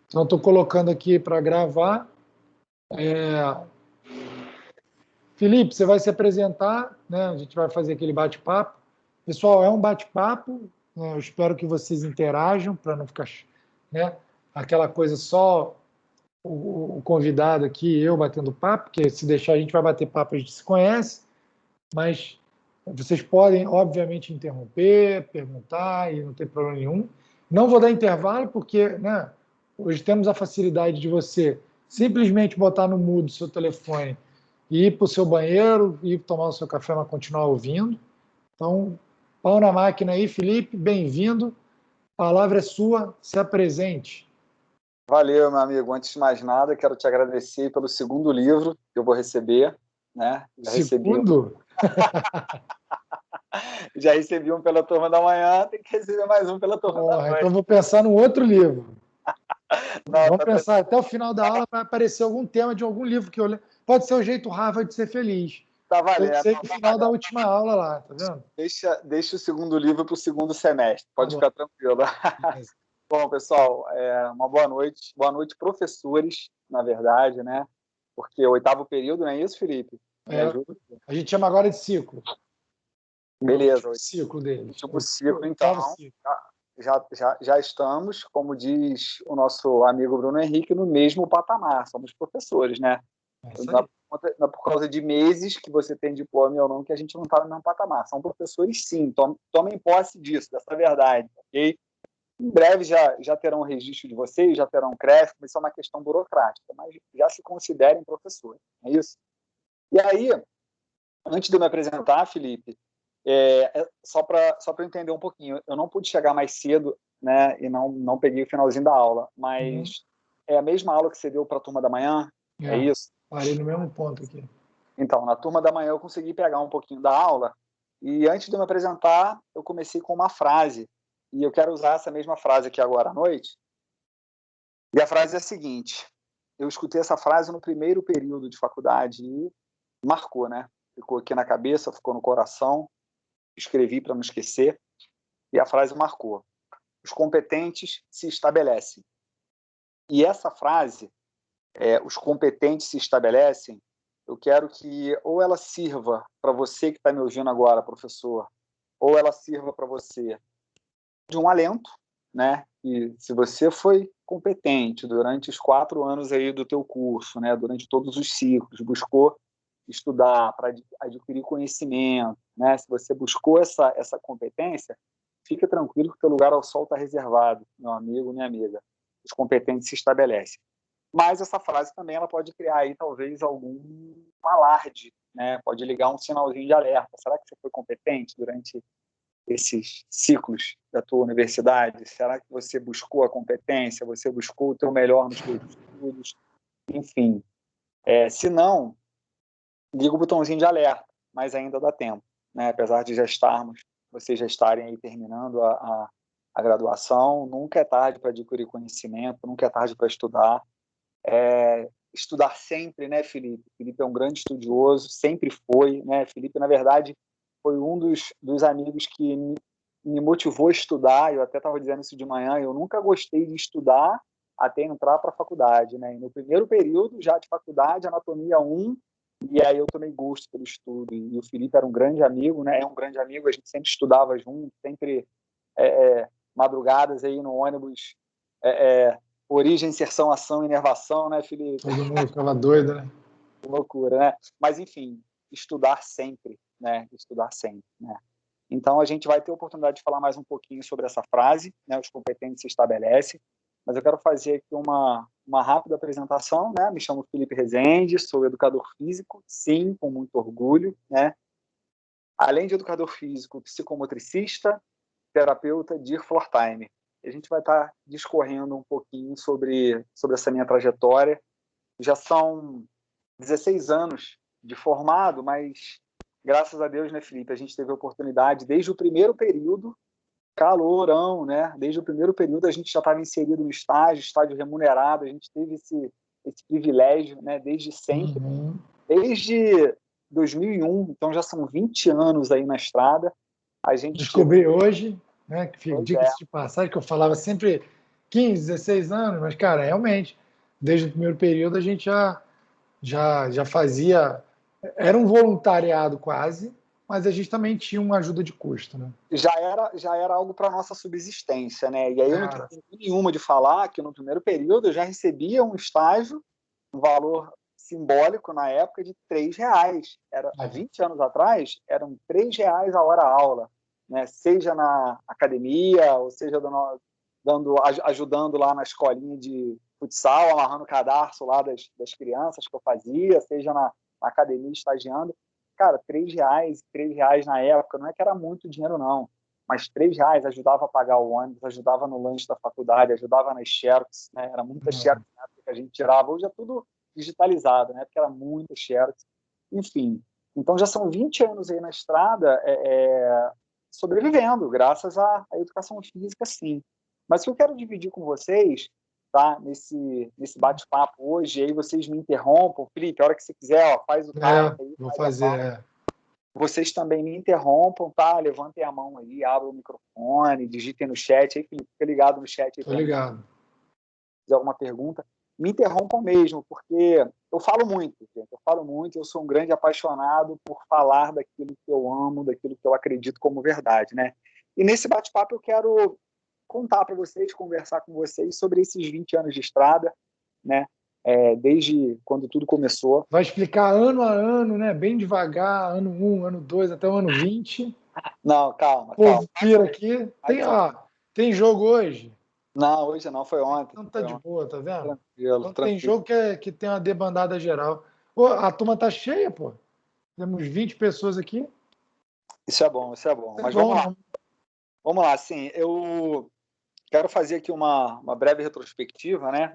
Então, estou colocando aqui para gravar. Felipe, você vai se apresentar, né? A gente vai fazer aquele bate-papo. Pessoal, é um bate-papo, né? Eu espero que vocês interajam para não ficar, né, aquela coisa só o convidado aqui, eu batendo papo, porque se deixar a gente vai bater papo, a gente se conhece, mas vocês podem, obviamente, interromper, perguntar, e não tem problema nenhum. Não vou dar intervalo, porque, né, hoje temos a facilidade de você simplesmente botar no mudo seu telefone e ir para o seu banheiro, ir tomar o seu café, mas continuar ouvindo. Então, pau na máquina aí, Felipe, bem-vindo. A palavra é sua, se apresente. Valeu, meu amigo. Antes de mais nada, quero te agradecer pelo segundo livro que eu vou receber, né? Segundo? Já recebi um pela Turma da Manhã, tem que receber mais um pela Turma da Noite. Então vou pensar no outro livro. Não, Vamos pensar, até o final da aula vai aparecer algum tema de algum livro que eu leio. Pode ser o jeito Harvard de ser feliz. Tá valendo. Eu sei no final da última aula lá, tá vendo? Deixa o segundo livro para o segundo semestre, pode ficar tranquilo. Bom, pessoal, uma boa noite. Boa noite, professores, na verdade, né? Porque o 8º período, não é isso, Felipe? A gente chama agora de ciclo. Beleza. O ciclo deles. O ciclo, então. Já estamos, como diz o nosso amigo Bruno Henrique, no mesmo patamar. Somos professores, né? Não é por causa de meses que você tem diploma ou não que a gente não está no mesmo patamar. São professores, sim. Tomem posse disso, dessa verdade, ok? Em breve já terão um registro de vocês, já terão um CREF, mas isso é uma questão burocrática, mas já se considerem professores, é isso? E aí, antes de eu me apresentar, Felipe, só para eu entender um pouquinho, eu não pude chegar mais cedo, né, e não peguei o finalzinho da aula, mas é a mesma aula que você deu para a Turma da Manhã? É isso? Parei no mesmo ponto aqui. Então, na Turma da Manhã eu consegui pegar um pouquinho da aula, e antes de eu me apresentar, eu comecei com uma frase, e eu quero usar essa mesma frase aqui agora à noite. E a frase é a seguinte: eu escutei essa frase no primeiro período de faculdade e marcou, né? Ficou aqui na cabeça, ficou no coração, escrevi para não esquecer, e a frase marcou: os competentes se estabelecem. E essa frase, os competentes se estabelecem, eu quero que ou ela sirva para você que está me ouvindo agora, professor, ou ela sirva para você de um alento, né? E se você foi competente durante os 4 anos aí do teu curso, né? Durante todos os ciclos, buscou estudar para adquirir conhecimento, né? Se você buscou essa competência, fica tranquilo que o teu lugar ao sol está reservado, meu amigo, minha amiga. Os competentes se estabelecem. Mas essa frase também ela pode criar aí talvez algum alarde, né? Pode ligar um sinalzinho de alerta. Será que você foi competente durante esses ciclos da tua universidade? Será que você buscou a competência? Você buscou o teu melhor nos teus estudos? Enfim, se não, liga o botãozinho de alerta, mas ainda dá tempo, né? Apesar de vocês já estarem aí terminando a graduação, nunca é tarde para adquirir conhecimento, nunca é tarde para estudar. Estudar sempre, né, Felipe? Felipe é um grande estudioso, sempre foi, né? Felipe, na verdade, foi um dos amigos que me motivou a estudar. Eu até estava dizendo isso de manhã, eu nunca gostei de estudar até entrar para a faculdade, né? E no primeiro período, já de faculdade, anatomia 1, e aí eu tomei gosto pelo estudo. E o Felipe era um grande amigo, né? É um grande amigo, a gente sempre estudava junto, sempre madrugadas aí no ônibus, origem, inserção, ação, inervação, né, Felipe? Todo mundo ficava doido, né? Que loucura, né? Mas, enfim, estudar sempre, né? Estudar sempre, né? Então, a gente vai ter a oportunidade de falar mais um pouquinho sobre essa frase, né? Os competentes se estabelecem. Mas eu quero fazer aqui uma rápida apresentação, né? Me chamo Felipe Rezende, sou educador físico, sim, com muito orgulho, né? Além de educador físico, psicomotricista, terapeuta de floor time. A gente vai estar discorrendo um pouquinho sobre essa minha trajetória. Já são 16 anos de formado, mas graças a Deus, né, Felipe, a gente teve a oportunidade desde o primeiro período, calorão, né? Desde o primeiro período a gente já estava inserido no estágio remunerado, a gente teve esse privilégio, né, desde sempre, desde 2001, então já são 20 anos aí na estrada. A gente descobri hoje, né, que diga-se de passagem, que eu falava sempre 15, 16 anos, mas, cara, realmente, desde o primeiro período a gente já fazia. Era um voluntariado quase, mas a gente também tinha uma ajuda de custo, né? Já era algo para nossa subsistência, né? E aí eu não tenho Era. nenhuma de falar que no primeiro período eu já recebia um estágio, um valor simbólico na época de R$ 3. Há 20 anos atrás, eram R$ 3 a hora aula, né? Seja na academia, ou seja ajudando lá na escolinha de futsal, amarrando o cadarço lá das crianças que eu fazia, seja na academia estagiando. Cara, R$ 3 na época, não é que era muito dinheiro, não, mas R$ 3 ajudava a pagar o ônibus, ajudava no lanche da faculdade, ajudava nas xerox, né? Era muita xerox na época que a gente tirava, hoje é tudo digitalizado, né? Porque era muita xerox. Enfim, então já são 20 anos aí na estrada sobrevivendo, graças à educação física, sim. Mas o que eu quero dividir com vocês, tá? Nesse bate-papo hoje, aí vocês me interrompam. Felipe, a hora que você quiser, ó, faz o time aí, Vou faz a fazer. pausa. Vocês também me interrompam, tá? Levantem a mão aí, abram o microfone, digitem no chat aí, Felipe, fica ligado no chat aí Tô para mim. ligado. Se fizer alguma pergunta, me interrompam mesmo, porque eu falo muito, gente, eu sou um grande apaixonado por falar daquilo que eu amo, daquilo que eu acredito como verdade, né? E nesse bate-papo eu quero contar para vocês, conversar com vocês sobre esses 20 anos de estrada, né? Desde quando tudo começou. Vai explicar ano a ano, né? Bem devagar, ano 1, ano 2, até o ano 20. Não, calma, O povo pira aqui. Tem jogo hoje? Não, hoje não, foi ontem. Então tá de boa, tá vendo? Tranquilo, Então tem tranquilo. jogo que tem uma debandada geral. Pô, a turma tá cheia, pô. Temos 20 pessoas aqui. Isso é bom, isso é bom. É Mas bom, vamos lá. né? Vamos lá, assim, eu quero fazer aqui uma breve retrospectiva, né,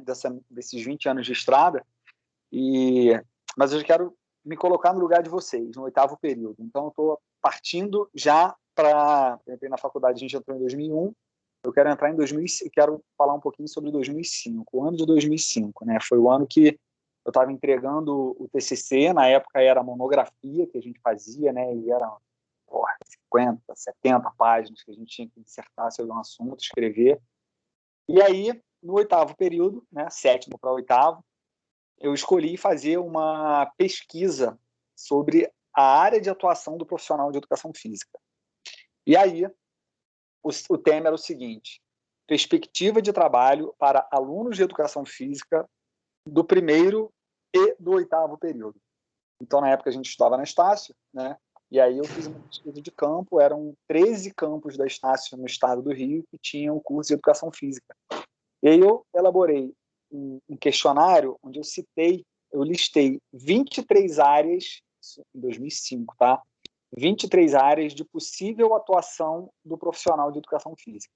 desses 20 anos de estrada, mas eu quero me colocar no lugar de vocês, no 8º período. Então, eu estou partindo já para... Entrei na faculdade, a gente entrou em 2001, eu quero entrar em 2005, quero falar um pouquinho sobre 2005, o ano de 2005, né, foi o ano que eu estava entregando o TCC, na época era a monografia que a gente fazia, né, e era 50, 70 páginas que a gente tinha que dissertar sobre um assunto, escrever. E aí, no 8º período, né, 7º para 8º, eu escolhi fazer uma pesquisa sobre a área de atuação do profissional de educação física. E aí, o tema era o seguinte: perspectiva de trabalho para alunos de educação física do 1º e do 8º período. Então, na época, a gente estudava na Estácio, né? E aí eu fiz uma pesquisa de campo, eram 13 campos da Estácio no estado do Rio que tinham curso de educação física. E aí eu elaborei um questionário onde eu listei 23 áreas, em 2005, tá? 23 áreas de possível atuação do profissional de educação física.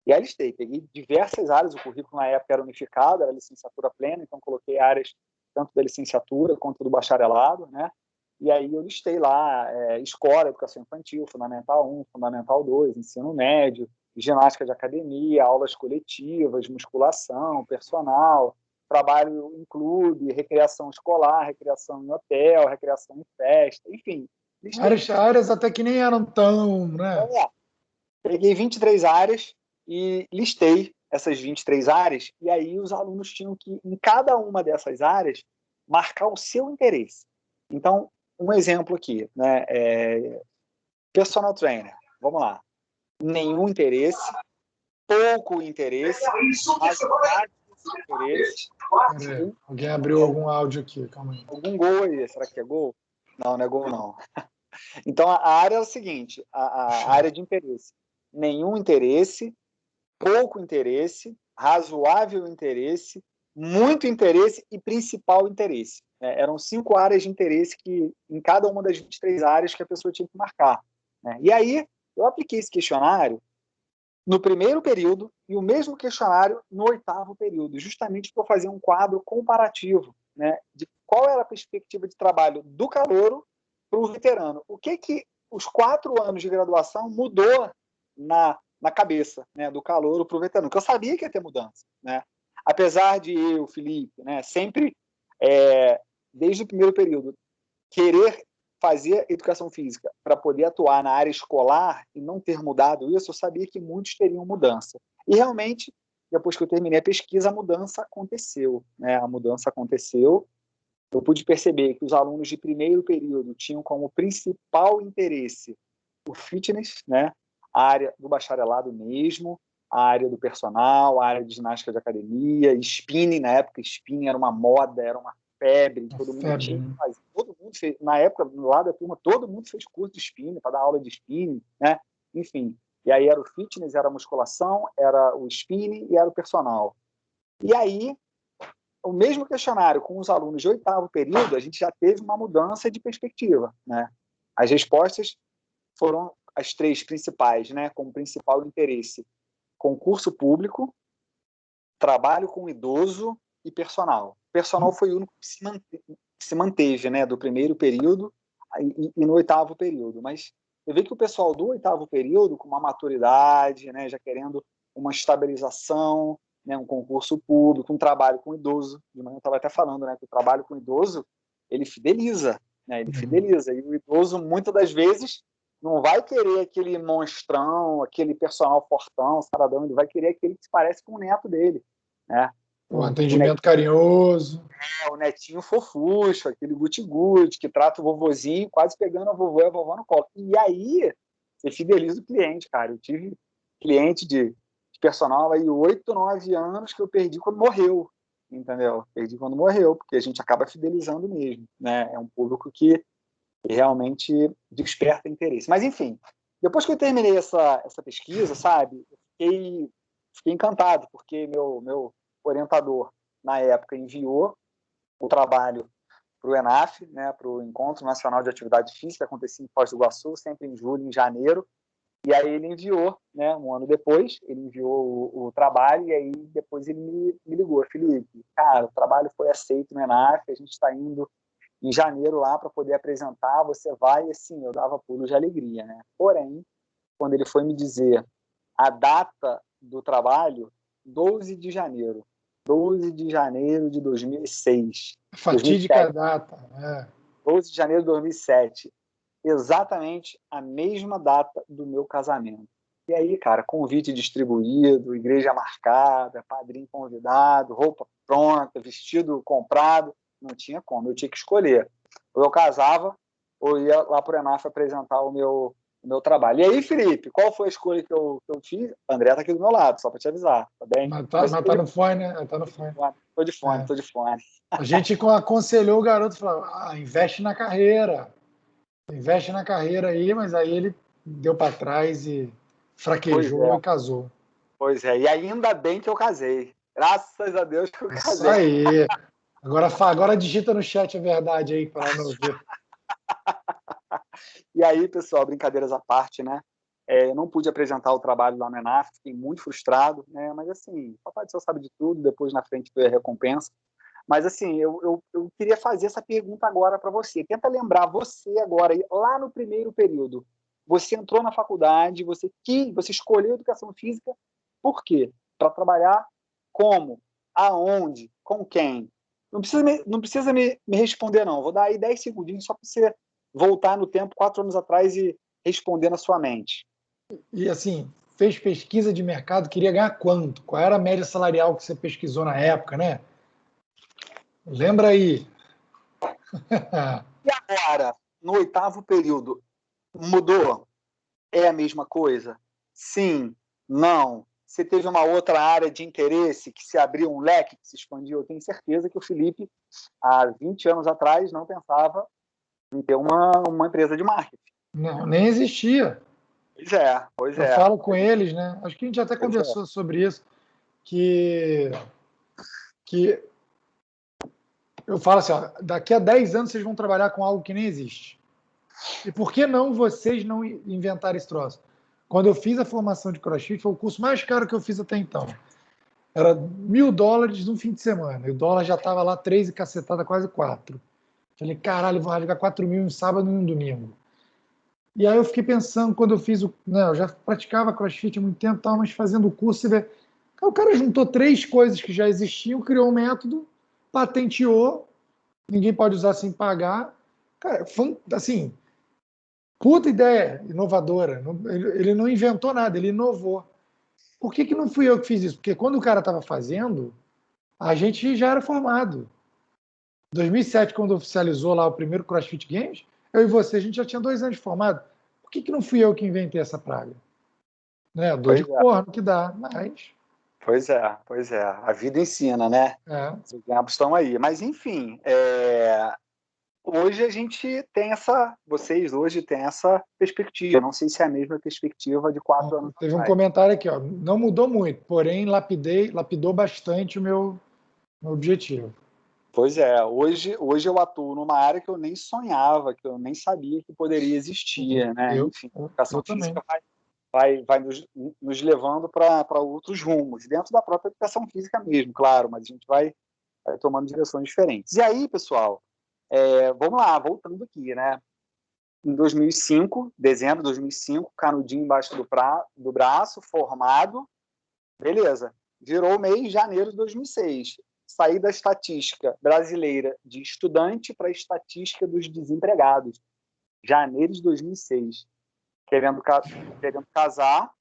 E aí listei, peguei diversas áreas, o currículo na época era unificado, era licenciatura plena, então coloquei áreas tanto da licenciatura quanto do bacharelado, né? E aí eu listei lá escola, educação infantil, Fundamental 1, Fundamental 2, ensino médio, ginástica de academia, aulas coletivas, musculação, personal, trabalho em clube, recreação escolar, recreação em hotel, recreação em festa, enfim. Listei. Áreas até que nem eram tão, né? Peguei 23 áreas e listei essas 23 áreas, e aí os alunos tinham que, em cada uma dessas áreas, marcar o seu interesse. Então, um exemplo aqui, né? Personal trainer, vamos lá. Nenhum interesse, pouco interesse, razoável interesse. Peraí, alguém abriu algum áudio aqui, calma aí. Algum gol aí, será que é gol? Não, não é gol não. Então, a área é o seguinte, a área de interesse. Nenhum interesse, pouco interesse, razoável interesse, muito interesse e principal interesse. Eram 5 áreas de interesse que, em cada uma das 23 áreas que a pessoa tinha que marcar. E aí, eu apliquei esse questionário no 1º período e o mesmo questionário no 8º período, justamente para fazer um quadro comparativo, né, de qual era a perspectiva de trabalho do calouro para o veterano. O que os 4 anos de graduação mudou na cabeça, né, do calouro para o veterano, que eu sabia que ia ter mudança, né? Apesar de eu, Felipe, né, sempre, desde o 1º período, querer fazer educação física para poder atuar na área escolar e não ter mudado isso, eu sabia que muitos teriam mudança. E realmente depois que eu terminei a pesquisa, a mudança aconteceu, né? A mudança aconteceu. Eu pude perceber que os alunos de primeiro período tinham como principal interesse o fitness, né? A área do bacharelado mesmo, a área do personal, a área de ginástica de academia, spinning, na época spinning era uma moda, era uma febre, todo mundo tinha que fazer, todo mundo fez, na época, lá da turma, todo mundo fez curso de spinning, para dar aula de spinning, né? Enfim, e aí era o fitness, era a musculação, era o spinning e era o personal. E aí, o mesmo questionário com os alunos de 8º período, a gente já teve uma mudança de perspectiva, né? As respostas foram as 3 principais, né? Como principal interesse: concurso público, trabalho com idoso e personal. Personal foi o único que se manteve, né? Do primeiro período e no 8º período. Mas eu vi que o pessoal do 8º período, com uma maturidade, né? Já querendo uma estabilização, né? Um concurso público, um trabalho com idoso. De manhã eu estava até falando, né? Que o trabalho com idoso, ele fideliza, né? Ele fideliza. E o idoso, muitas das vezes, não vai querer aquele monstrão, aquele personal fortão, saradão, ele vai querer aquele que se parece com o neto dele, né? O atendimento carinhoso. O netinho fofucho, aquele guti-guti, que trata o vovozinho quase pegando a vovó e a vovó no colo. E aí, você fideliza o cliente, cara. Eu tive cliente de personal aí 8, 9 anos que eu perdi quando morreu, entendeu? Perdi quando morreu, porque a gente acaba fidelizando mesmo, né? É um público que realmente desperta interesse. Mas, enfim, depois que eu terminei essa pesquisa, sabe, eu fiquei encantado, porque meu orientador, na época, enviou o trabalho para o ENAF, né, para o Encontro Nacional de Atividade Física, que acontecia em Foz do Iguaçu, sempre em julho, em janeiro, e aí ele enviou, né, um ano depois, ele enviou o trabalho, e aí depois ele me ligou: Felipe, cara, o trabalho foi aceito no ENAF, a gente está indo em janeiro lá para poder apresentar, você vai, e assim, eu dava pulos de alegria, né? Porém, quando ele foi me dizer a data do trabalho, 12 de janeiro. 12 de janeiro de 2006. Fatídica data. 12 de janeiro de 2007. Exatamente a mesma data do meu casamento. E aí, cara, convite distribuído, igreja marcada, padrinho convidado, roupa pronta, vestido comprado. Não tinha como, eu tinha que escolher. Ou eu casava, ou ia lá para o ENAF apresentar o meu trabalho. E aí, Felipe, qual foi a escolha que eu fiz? O André está aqui do meu lado, só para te avisar, tá bem? Mas tá no fone, né? Tá no fone. Tô de fone. A gente aconselhou o garoto, falou: investe na carreira. Investe na carreira aí, mas aí ele deu para trás e fraquejou e casou. Pois é, e ainda bem que eu casei. Graças a Deus que eu casei. Isso aí. Agora digita no chat a verdade aí para não ver. E aí, pessoal, brincadeiras à parte, né? Eu não pude apresentar o trabalho lá no ENAF, fiquei muito frustrado, né? Mas assim, o Papai do Céu sabe de tudo, depois na frente veio a recompensa. Mas assim, eu queria fazer essa pergunta agora para você. Tenta lembrar você agora, lá no primeiro período. Você entrou na faculdade, você escolheu educação física, por quê? Para trabalhar como? Aonde? Com quem? Não precisa me responder, não. Vou dar aí 10 segundinhos só para você voltar no tempo, 4 anos atrás, e responder na sua mente. E assim, fez pesquisa de mercado, queria ganhar quanto? Qual era a média salarial que você pesquisou na época, né? Lembra aí. E agora, no 8º período, mudou? É a mesma coisa? Sim? Não? Você teve uma outra área de interesse que se abriu um leque, que se expandiu? Eu tenho certeza que o Felipe, há 20 anos atrás, não pensava em ter uma empresa de marketing. Não, nem existia. Pois é. Eu falo com eles, né? Acho que a gente até conversou sobre isso, que eu falo assim, ó, daqui a 10 anos vocês vão trabalhar com algo que nem existe. E por que não vocês não inventarem esse troço? Quando eu fiz a formação de CrossFit, foi o curso mais caro que eu fiz até então. Era $1.000 num fim de semana. E o dólar já estava lá 3 e cacetada, quase 4. Falei, caralho, vou rasgar 4 mil em sábado e um domingo. E aí eu fiquei pensando, quando eu fiz eu já praticava CrossFit há muito tempo, mas fazendo o curso, o cara juntou 3 coisas que já existiam, criou um método, patenteou, ninguém pode usar sem pagar. Cara, assim, puta ideia inovadora. Ele não inventou nada, ele inovou. por que não fui eu que fiz isso? Porque quando o cara estava fazendo, a gente já era formado. Em 2007, quando oficializou lá o primeiro CrossFit Games, eu e você, a gente já tinha 2 anos de formado. Por que não fui eu que inventei essa praga? Né? Dor de corno que dá, mas... Pois é. A vida ensina, né? Os exemplos estão aí. Mas, enfim, hoje a gente tem vocês hoje têm essa perspectiva. Não sei se é a mesma perspectiva de 4 anos Teve atrás. um comentário aqui, ó. Não mudou muito, porém lapidou bastante o meu objetivo. Pois é, hoje eu atuo numa área que eu nem sonhava, que eu nem sabia que poderia existir, né? Enfim, a educação física vai nos levando para outros rumos, dentro da própria educação física mesmo, claro, mas a gente vai tomando direções diferentes. E aí, pessoal, vamos lá, voltando aqui, né? Em 2005, dezembro de 2005, canudinho embaixo do braço, formado, beleza. Virou mês de janeiro de 2006. Saí da estatística brasileira de estudante para a estatística dos desempregados. Janeiro de 2006. Querendo casar,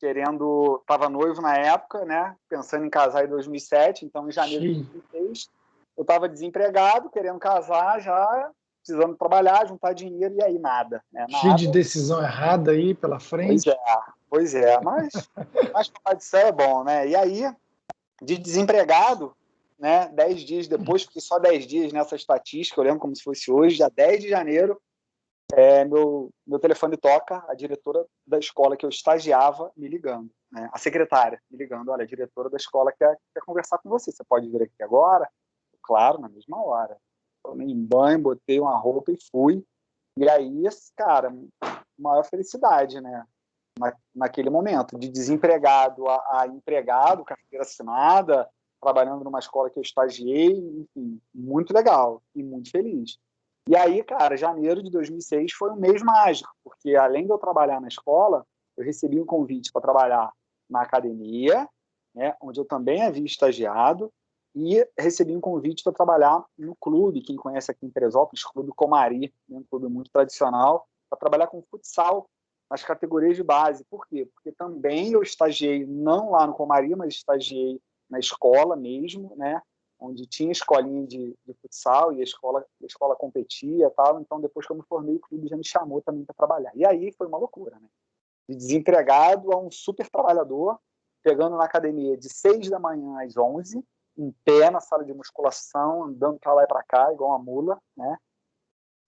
estava noivo na época, né? Pensando em casar em 2007, então em janeiro de 2006 eu estava desempregado, querendo casar, já precisando trabalhar, juntar dinheiro, e aí nada. Né? Cheio de decisão errada aí pela frente. Pois é, mas falar disso é bom, né? E aí, de desempregado, né, 10 dias depois, fiquei só 10 dias nessa estatística, eu lembro como se fosse hoje, dia 10 de janeiro, meu telefone toca, a diretora da escola que eu estagiava me ligando, né? A secretária me ligando, olha, a diretora da escola quer conversar com você pode vir aqui agora? Claro, na mesma hora. Tomei um banho, botei uma roupa e fui. E aí, cara, maior felicidade, né? Naquele momento, de desempregado a empregado, carteira assinada, trabalhando numa escola que eu estagiei, enfim, muito legal e muito feliz. E aí, cara, janeiro de 2006 foi um mês mágico, porque além de eu trabalhar na escola, eu recebi um convite para trabalhar na academia, né, onde eu também havia estagiado, e recebi um convite para trabalhar no clube, quem conhece aqui em Teresópolis, Clube Comari, um clube muito tradicional, para trabalhar com futsal nas categorias de base. Por quê? Porque também eu estagiei, não lá no Comari, mas estagiei na escola mesmo, né, onde tinha escolinha de futsal e a escola competia e tal. Então, depois que eu me formei, o clube já me chamou também para trabalhar. E aí foi uma loucura, né? De desempregado a um super trabalhador, pegando na academia de 6 da manhã às 11, em pé na sala de musculação, andando para lá e para cá, igual uma mula, né?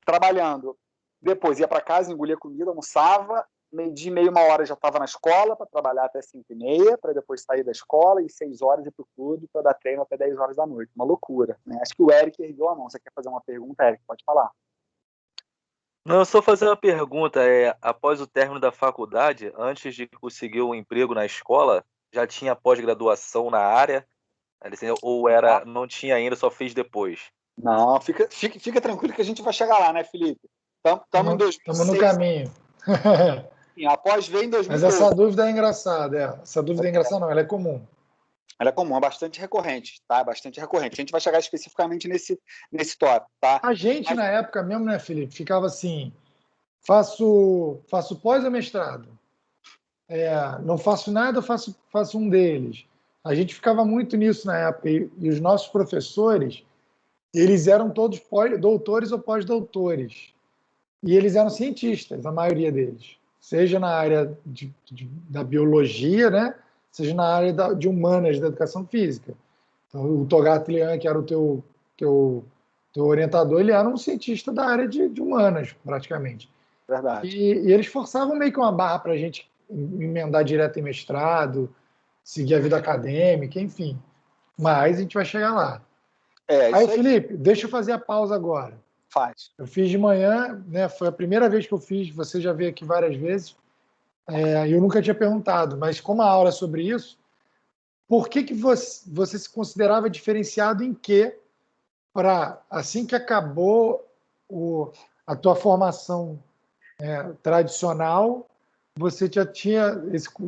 Trabalhando. Depois ia para casa, engolia comida, almoçava, meio-dia, meia, 1 hora já estava na escola para trabalhar até 5h30, para depois sair da escola e 6 horas ir para o clube para dar treino até 10 horas da noite. Uma loucura, né? Acho que o Eric ergueu a mão. Você quer fazer uma pergunta, Eric? Pode falar. Não, eu só fazer uma pergunta. Após o término da faculdade, antes de conseguir um emprego na escola, já tinha pós-graduação na área? Ou não tinha ainda, só fez depois? Não, fica tranquilo que a gente vai chegar lá, né, Felipe? Estamos em 2006. Estamos no caminho. Após ver em 2012. Mas essa dúvida é engraçada. Essa dúvida é engraçada, não, ela é comum. Ela é comum, é bastante recorrente, tá? Bastante recorrente. A gente vai chegar especificamente nesse tópico, tá? A gente, na época mesmo, né, Felipe, ficava assim, faço pós ou mestrado? Não faço nada, faço um deles. A gente ficava muito nisso na época. E os nossos professores, eles eram todos doutores ou pós-doutores. E eles eram cientistas, a maioria deles. Seja na área da biologia, né? Seja na área de humanas, da educação física. Então, o Togato Lian, que era o teu orientador, ele era um cientista da área de humanas, praticamente. Verdade. E eles forçavam meio que uma barra para a gente emendar direto em mestrado, seguir a vida acadêmica, enfim. Mas a gente vai chegar lá. Aí, Felipe, deixa eu fazer a pausa agora. Faz. Eu fiz de manhã, né? Foi a primeira vez que eu fiz, você já veio aqui várias vezes, e eu nunca tinha perguntado, mas como a aula é sobre isso, por que você se considerava diferenciado em quê para, assim que acabou a tua formação tradicional, você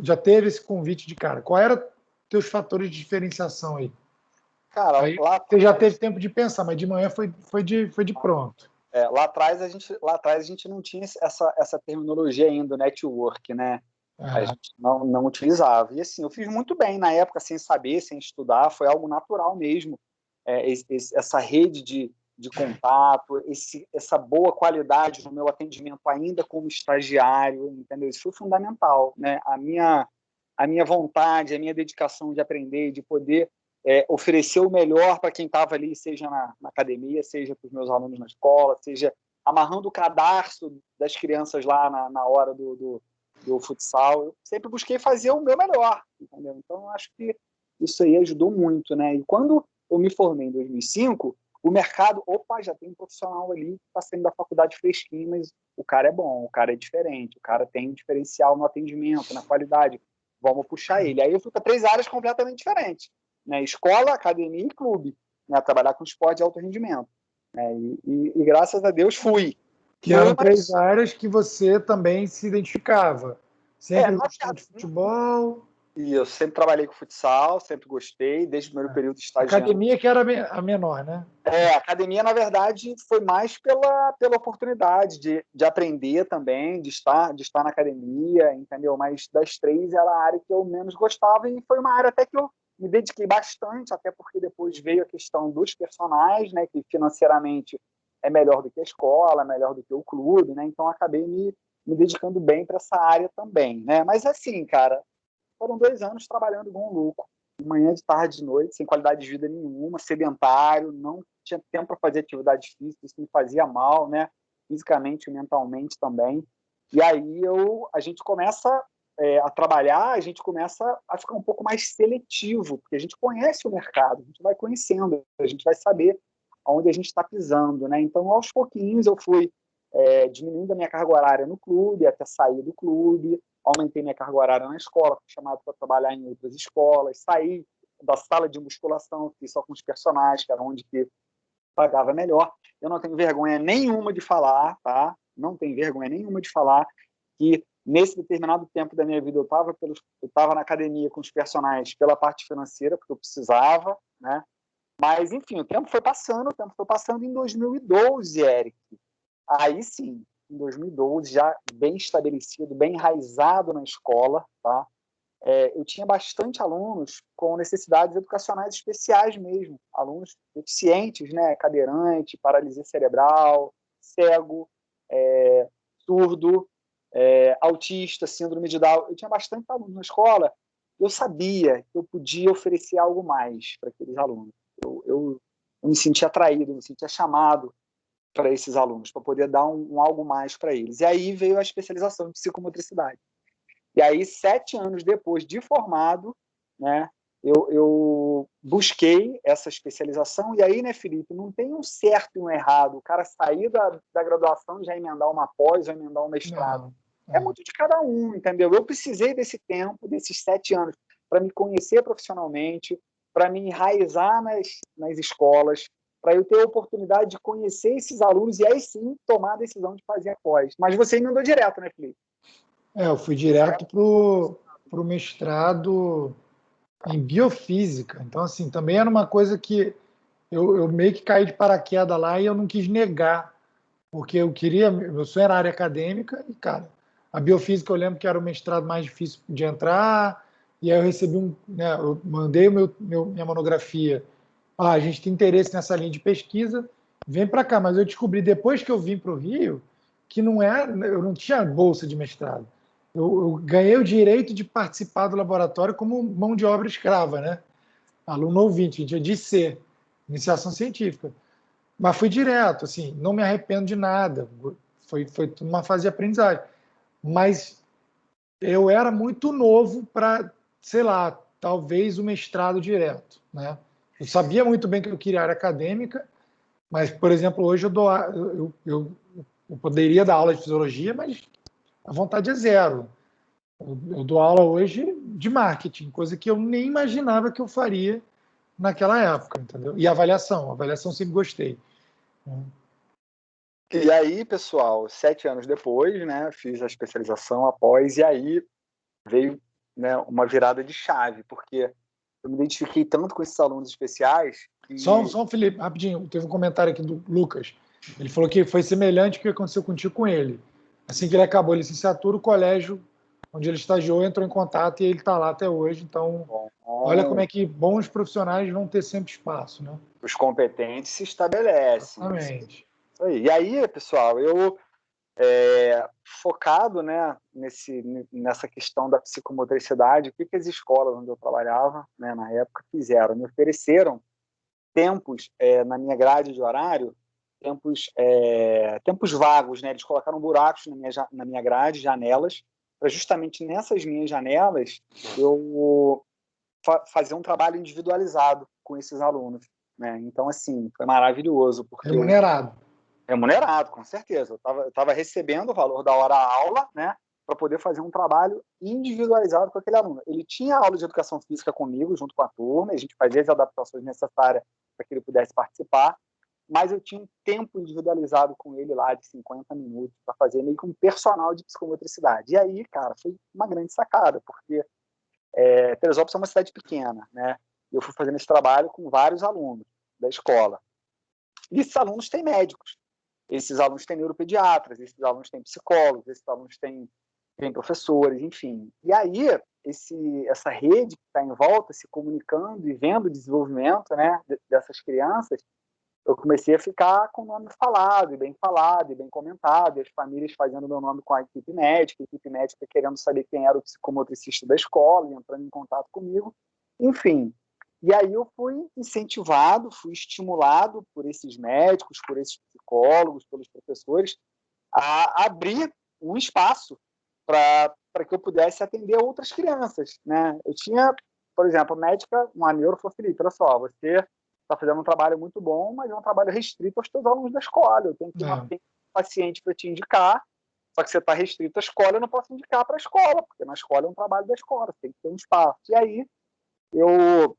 já teve esse convite de cara? Qual eram teus fatores de diferenciação aí? Cara, aí você já teve tempo de pensar, mas de manhã foi de pronto. Lá atrás a gente não tinha essa terminologia ainda, network, né? A gente não utilizava. E assim, eu fiz muito bem na época, sem saber, sem estudar, foi algo natural mesmo. Essa rede de contato, essa boa qualidade no meu atendimento ainda como estagiário, entendeu? Isso foi fundamental, né? A minha vontade, a minha dedicação de aprender, de poder oferecer o melhor para quem estava ali, seja na academia, seja para os meus alunos na escola, seja amarrando o cadarço das crianças lá na hora do futsal. Eu sempre busquei fazer o meu melhor, entendeu? Então, eu acho que isso aí ajudou muito, né? E quando eu me formei em 2005, o mercado, já tem um profissional ali que está saindo da faculdade fresquinho, mas o cara é bom, o cara é diferente, o cara tem um diferencial no atendimento, na qualidade, vamos puxar ele. Aí eu fui para 3 áreas completamente diferentes, né? Escola, academia e clube, né? Trabalhar com esporte de alto rendimento. Né? E graças a Deus fui. Que eram 3 áreas que você também se identificava. Sempre gostou de futebol. E eu sempre trabalhei com futsal, sempre gostei, desde o primeiro período de estagiário. Academia que era a menor, né? A academia, na verdade, foi mais pela oportunidade de aprender também, de estar na academia, entendeu? Mas das 3 era a área que eu menos gostava e foi uma área até que eu me dediquei bastante, até porque depois veio a questão dos personagens, né? Que financeiramente é melhor do que a escola, melhor do que o clube, né? Então acabei me dedicando bem para essa área também, né? Mas assim, cara, foram 2 anos trabalhando igual um louco, de manhã, de tarde, de noite, sem qualidade de vida nenhuma, sedentário, não tinha tempo para fazer atividade física, isso me fazia mal, né? Fisicamente e mentalmente também. E aí a gente começa a trabalhar, a gente começa a ficar um pouco mais seletivo, porque a gente conhece o mercado, a gente vai conhecendo, a gente vai saber onde a gente está pisando, né? Então, aos pouquinhos, eu fui diminuindo a minha carga horária no clube, até sair do clube, aumentei minha carga horária na escola, fui chamado para trabalhar em outras escolas, saí da sala de musculação, fiz só com os personagens, que era onde que pagava melhor. Eu não tenho vergonha nenhuma de falar, tá? Não tenho vergonha nenhuma de falar que nesse determinado tempo da minha vida eu estava na academia com os personagens pela parte financeira, porque eu precisava, né? Mas, enfim, o tempo foi passando em 2012, Eric. Aí sim, em 2012, já bem estabelecido, bem enraizado na escola, tá? Eu tinha bastante alunos com necessidades educacionais especiais mesmo, alunos deficientes, né? Cadeirante, paralisia cerebral, cego, surdo, autista, síndrome de Down. Eu tinha bastante alunos na escola. Eu sabia que eu podia oferecer algo mais para aqueles alunos. Eu me sentia atraído, eu me sentia chamado para esses alunos, para poder dar um algo mais para eles. E aí veio a especialização de psicomotricidade. E aí, 7 anos depois de formado, né, eu busquei essa especialização. E aí, né, Felipe, não tem um certo e um errado. O cara sair da graduação e já emendar uma pós ou emendar um mestrado. É muito de cada um, entendeu? Eu precisei desse tempo, desses 7 anos, para me conhecer profissionalmente, para me enraizar nas escolas, para eu ter a oportunidade de conhecer esses alunos e aí sim tomar a decisão de fazer a pós. Mas você emendou direto, né, Felipe? Eu fui direto para o mestrado em biofísica. Então, assim, também era uma coisa que eu meio que caí de paraquedas lá e eu não quis negar, porque meu sonho era a área acadêmica e, cara, a biofísica eu lembro que era o mestrado mais difícil de entrar, e aí eu recebi eu mandei minha monografia. A gente tem interesse nessa linha de pesquisa, vem para cá. Mas eu descobri depois que eu vim para o Rio que eu não tinha bolsa de mestrado. Eu ganhei o direito de participar do laboratório como mão de obra escrava, né? Aluno ouvinte, a gente é de ser, iniciação científica. Mas fui direto, assim, não me arrependo de nada. Foi uma fase de aprendizagem. Mas eu era muito novo para, sei lá, talvez o mestrado direto, né? Eu sabia muito bem que eu queria área acadêmica, mas, por exemplo, hoje eu poderia dar aula de fisiologia, mas a vontade é zero. Eu dou aula hoje de marketing, coisa que eu nem imaginava que eu faria naquela época, entendeu? E avaliação sempre gostei. E aí, pessoal, 7 anos depois, né, fiz a especialização após, e aí veio, né, uma virada de chave, porque eu me identifiquei tanto com esses alunos especiais que... Só Felipe, rapidinho, teve um comentário aqui do Lucas. Ele falou que foi semelhante ao que aconteceu contigo com ele. Assim que ele acabou a licenciatura, o colégio onde ele estagiou, entrou em contato e ele está lá até hoje. Então, Bom, olha como é que bons profissionais vão ter sempre espaço, né? os competentes se estabelecem. Exatamente. Isso aí. E aí, pessoal, eu focado, né, nessa questão da psicomotricidade, o que as escolas onde eu trabalhava, né, na época fizeram? Me ofereceram tempos na minha grade de horário, tempos vagos, né? Eles colocaram buracos na minha grade, janelas, para justamente nessas minhas janelas eu fazer um trabalho individualizado com esses alunos, né? Então, assim, foi maravilhoso, porque Remunerado. Remunerado, com certeza. Eu tava recebendo o valor da hora-aula, né, para poder fazer um trabalho individualizado com aquele aluno. Ele tinha aula de educação física comigo, junto com a turma, e a gente fazia as adaptações necessárias para que ele pudesse participar, mas eu tinha um tempo individualizado com ele lá de 50 minutos para fazer meio que um personal de psicomotricidade. E aí, cara, foi uma grande sacada, porque Teresópolis é uma cidade pequena, né? E eu fui fazendo esse trabalho com vários alunos da escola. E esses alunos têm médicos. Esses alunos têm neuropediatras, esses alunos têm psicólogos, esses alunos têm professores, enfim. E aí, essa rede que está em volta, se comunicando e vendo o desenvolvimento, né, dessas crianças, eu comecei a ficar com o nome falado, e bem comentado, e as famílias fazendo meu nome com a equipe médica querendo saber quem era o psicomotricista da escola, e entrando em contato comigo, enfim. E aí eu fui incentivado, fui estimulado por esses médicos, por esses psicólogos, pelos professores, a abrir um espaço para que eu pudesse atender outras crianças, né? Eu tinha, por exemplo, médica, uma neuro falou: Felipe, olha só, você está fazendo um trabalho muito bom, mas é um trabalho restrito aos teus alunos da escola. Eu tenho que ter um paciente para te indicar, só que você está restrito à escola, eu não posso indicar para a escola, porque na escola é um trabalho da escola, você tem que ter um espaço. E aí, eu,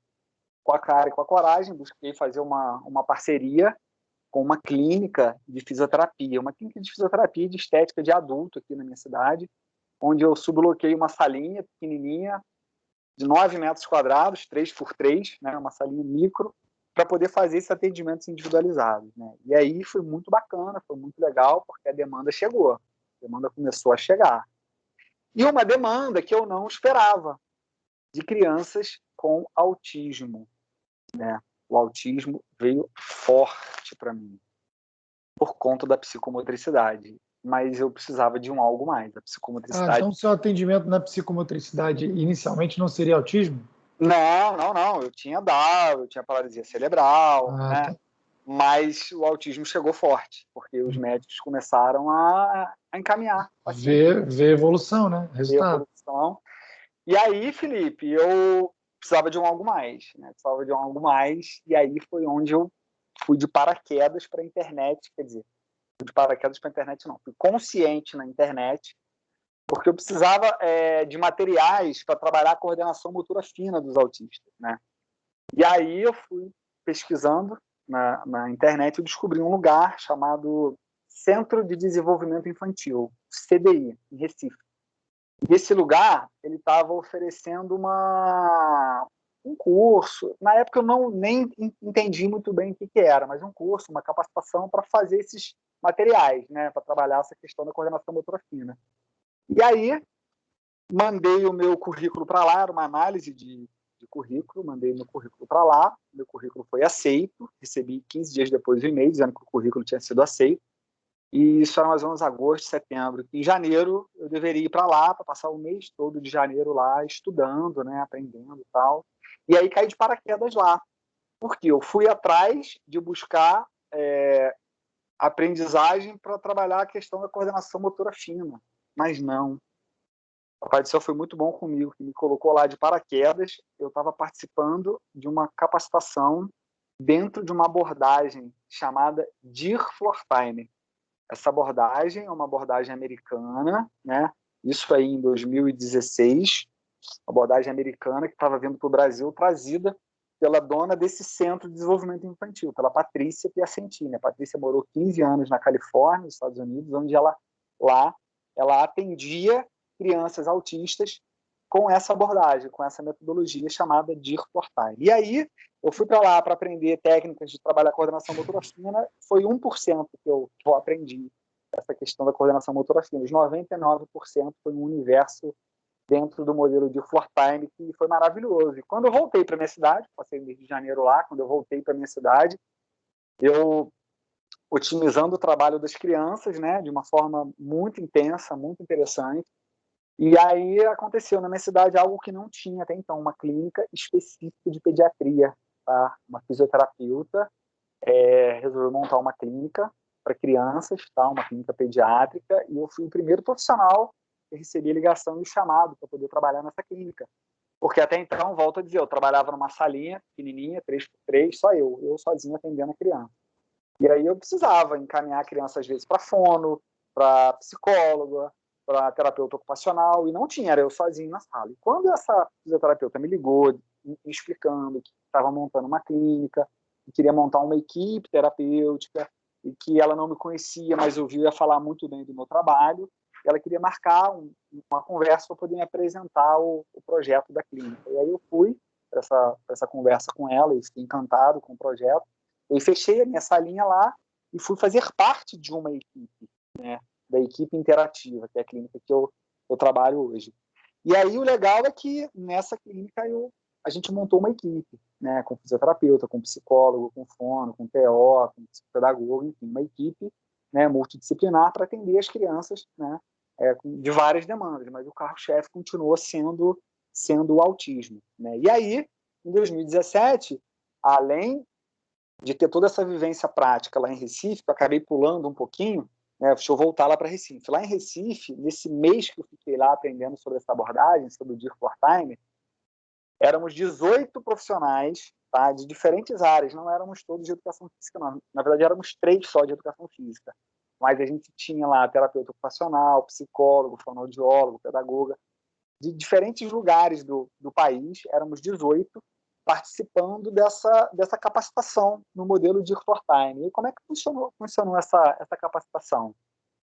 com a cara e com a coragem, busquei fazer uma parceria com uma clínica de fisioterapia, e de estética de adulto aqui na minha cidade, onde eu subloquei uma salinha pequenininha, de 9 metros quadrados, 3x3, né, uma salinha micro, para poder fazer esses atendimentos individualizados, né? E aí foi muito bacana, foi muito legal, porque a demanda chegou, a demanda começou a chegar. E uma demanda que eu não esperava, de crianças com autismo, né? O autismo veio forte para mim, por conta da psicomotricidade, mas eu precisava de algo mais. A psicomotricidade. Então, seu atendimento na psicomotricidade inicialmente não seria autismo? Não. Eu tinha DAO, eu tinha paralisia cerebral, né? Tá. Mas o autismo chegou forte, porque os médicos começaram a encaminhar. Ver evolução, né? Resultado. Evolução. E aí, Felipe, eu precisava de algo mais, né? Precisava de algo mais, e aí foi onde eu fui de paraquedas para a internet, quer dizer, de paraquedas para a internet não, fui consciente na internet, porque eu precisava de materiais para trabalhar a coordenação motora fina dos autistas, né? E aí eu fui pesquisando na internet e descobri um lugar chamado Centro de Desenvolvimento Infantil, CDI, em Recife. E esse lugar, ele estava oferecendo um curso. Na época eu nem entendi muito bem o que era, mas um curso, uma capacitação para fazer esses materiais, né, para trabalhar essa questão da coordenação motora fina. E aí, mandei o meu currículo para lá, era uma análise de currículo, mandei meu currículo para lá, meu currículo foi aceito, recebi 15 dias depois o e-mail dizendo que o currículo tinha sido aceito, e isso era mais ou menos agosto, setembro. Em janeiro, eu deveria ir para lá, para passar o mês todo de janeiro lá, estudando, né, aprendendo e tal. E aí caí de paraquedas lá, porque eu fui atrás de buscar aprendizagem para trabalhar a questão da coordenação motora fina, mas não. O Papai do Céu foi muito bom comigo, que me colocou lá de paraquedas. Eu estava participando de uma capacitação dentro de uma abordagem chamada Dir Floortime. Essa abordagem é uma abordagem americana, né? Isso aí em 2016, abordagem americana que estava vindo para o Brasil, trazida pela dona desse Centro de Desenvolvimento Infantil, pela Patrícia Piacentini. A Patrícia morou 15 anos na Califórnia, nos Estados Unidos, onde ela atendia crianças autistas com essa abordagem, com essa metodologia chamada DIR Portime. E aí, eu fui para lá para aprender técnicas de trabalhar a coordenação motora fina, foi 1% que eu aprendi essa questão da coordenação motora fina. Os 99% foi um universo dentro do modelo de Floor Time, que foi maravilhoso. E quando eu voltei para minha cidade, passei o mês de janeiro lá, quando eu voltei para minha cidade, eu, otimizando o trabalho das crianças, né, de uma forma muito intensa, muito interessante. E aí aconteceu na minha cidade algo que não tinha até então, uma clínica específica de pediatria, tá? Uma fisioterapeuta resolveu montar uma clínica para crianças, tá? Uma clínica pediátrica, e eu fui o primeiro profissional que recebia ligação e chamado para poder trabalhar nessa clínica. Porque até então, volto a dizer, eu trabalhava numa salinha pequenininha, 3x3, só eu sozinho atendendo a criança. E aí eu precisava encaminhar a criança, às vezes, para fono, para psicóloga, para terapeuta ocupacional, e não tinha, era eu sozinho na sala. E quando essa fisioterapeuta me ligou, me explicando que estava montando uma clínica, que queria montar uma equipe terapêutica, e que ela não me conhecia, mas ouvia falar muito bem do meu trabalho, ela queria marcar uma conversa para poder me apresentar o projeto da clínica. E aí eu fui para essa conversa com ela, e fiquei encantado com o projeto. Eu fechei a minha salinha lá e fui fazer parte de uma equipe, né, da equipe interativa, que é a clínica que eu trabalho hoje. E aí o legal é que nessa clínica a gente montou uma equipe, né, com fisioterapeuta, com psicólogo, com fono, com TO, com psicopedagogo, enfim, uma equipe, né, multidisciplinar para atender as crianças, né, de várias demandas, mas o carro-chefe continuou sendo o autismo, né? E aí, em 2017, além de ter toda essa vivência prática lá em Recife, que eu acabei pulando um pouquinho, né, deixa eu voltar lá para Recife. Lá em Recife, nesse mês que eu fiquei lá aprendendo sobre essa abordagem, sobre o Dear Floor Time, éramos 18 profissionais, tá, de diferentes áreas, não éramos todos de educação física, não. Na verdade, éramos 3 só de educação física. Mas a gente tinha lá terapeuta ocupacional, psicólogo, fonoaudiólogo, pedagoga, de diferentes lugares do país, éramos 18, participando dessa capacitação no modelo de Floor Time. E como é que funcionou essa capacitação?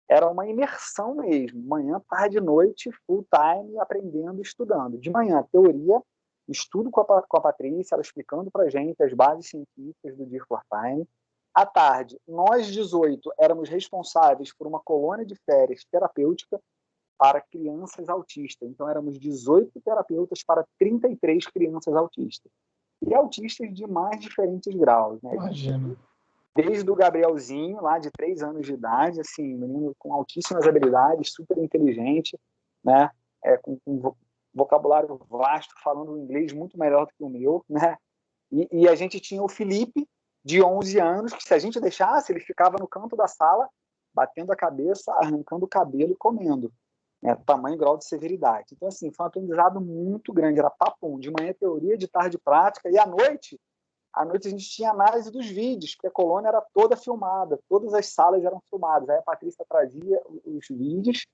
Era uma imersão mesmo, manhã, tarde e noite, full time, aprendendo e estudando. De manhã, teoria, estudo com a Patrícia, ela explicando para a gente as bases científicas do Dear Floor Time. À tarde, nós 18 éramos responsáveis por uma colônia de férias terapêutica para crianças autistas. Então, éramos 18 terapeutas para 33 crianças autistas. E autistas de mais diferentes graus, né? Imagina. Desde o Gabrielzinho, lá de 3 anos de idade, assim, menino com altíssimas habilidades, super inteligente, né? Com vocabulário vasto, falando inglês muito melhor do que o meu, né? E a gente tinha o Felipe, de 11 anos, que se a gente deixasse, ele ficava no canto da sala, batendo a cabeça, arrancando o cabelo e comendo. Né, tamanho e grau de severidade. Então, assim, foi um aprendizado muito grande. Era papo, de manhã teoria, de tarde prática, e à noite a gente tinha análise dos vídeos, porque a colônia era toda filmada, todas as salas eram filmadas. Aí a Patrícia trazia os vídeos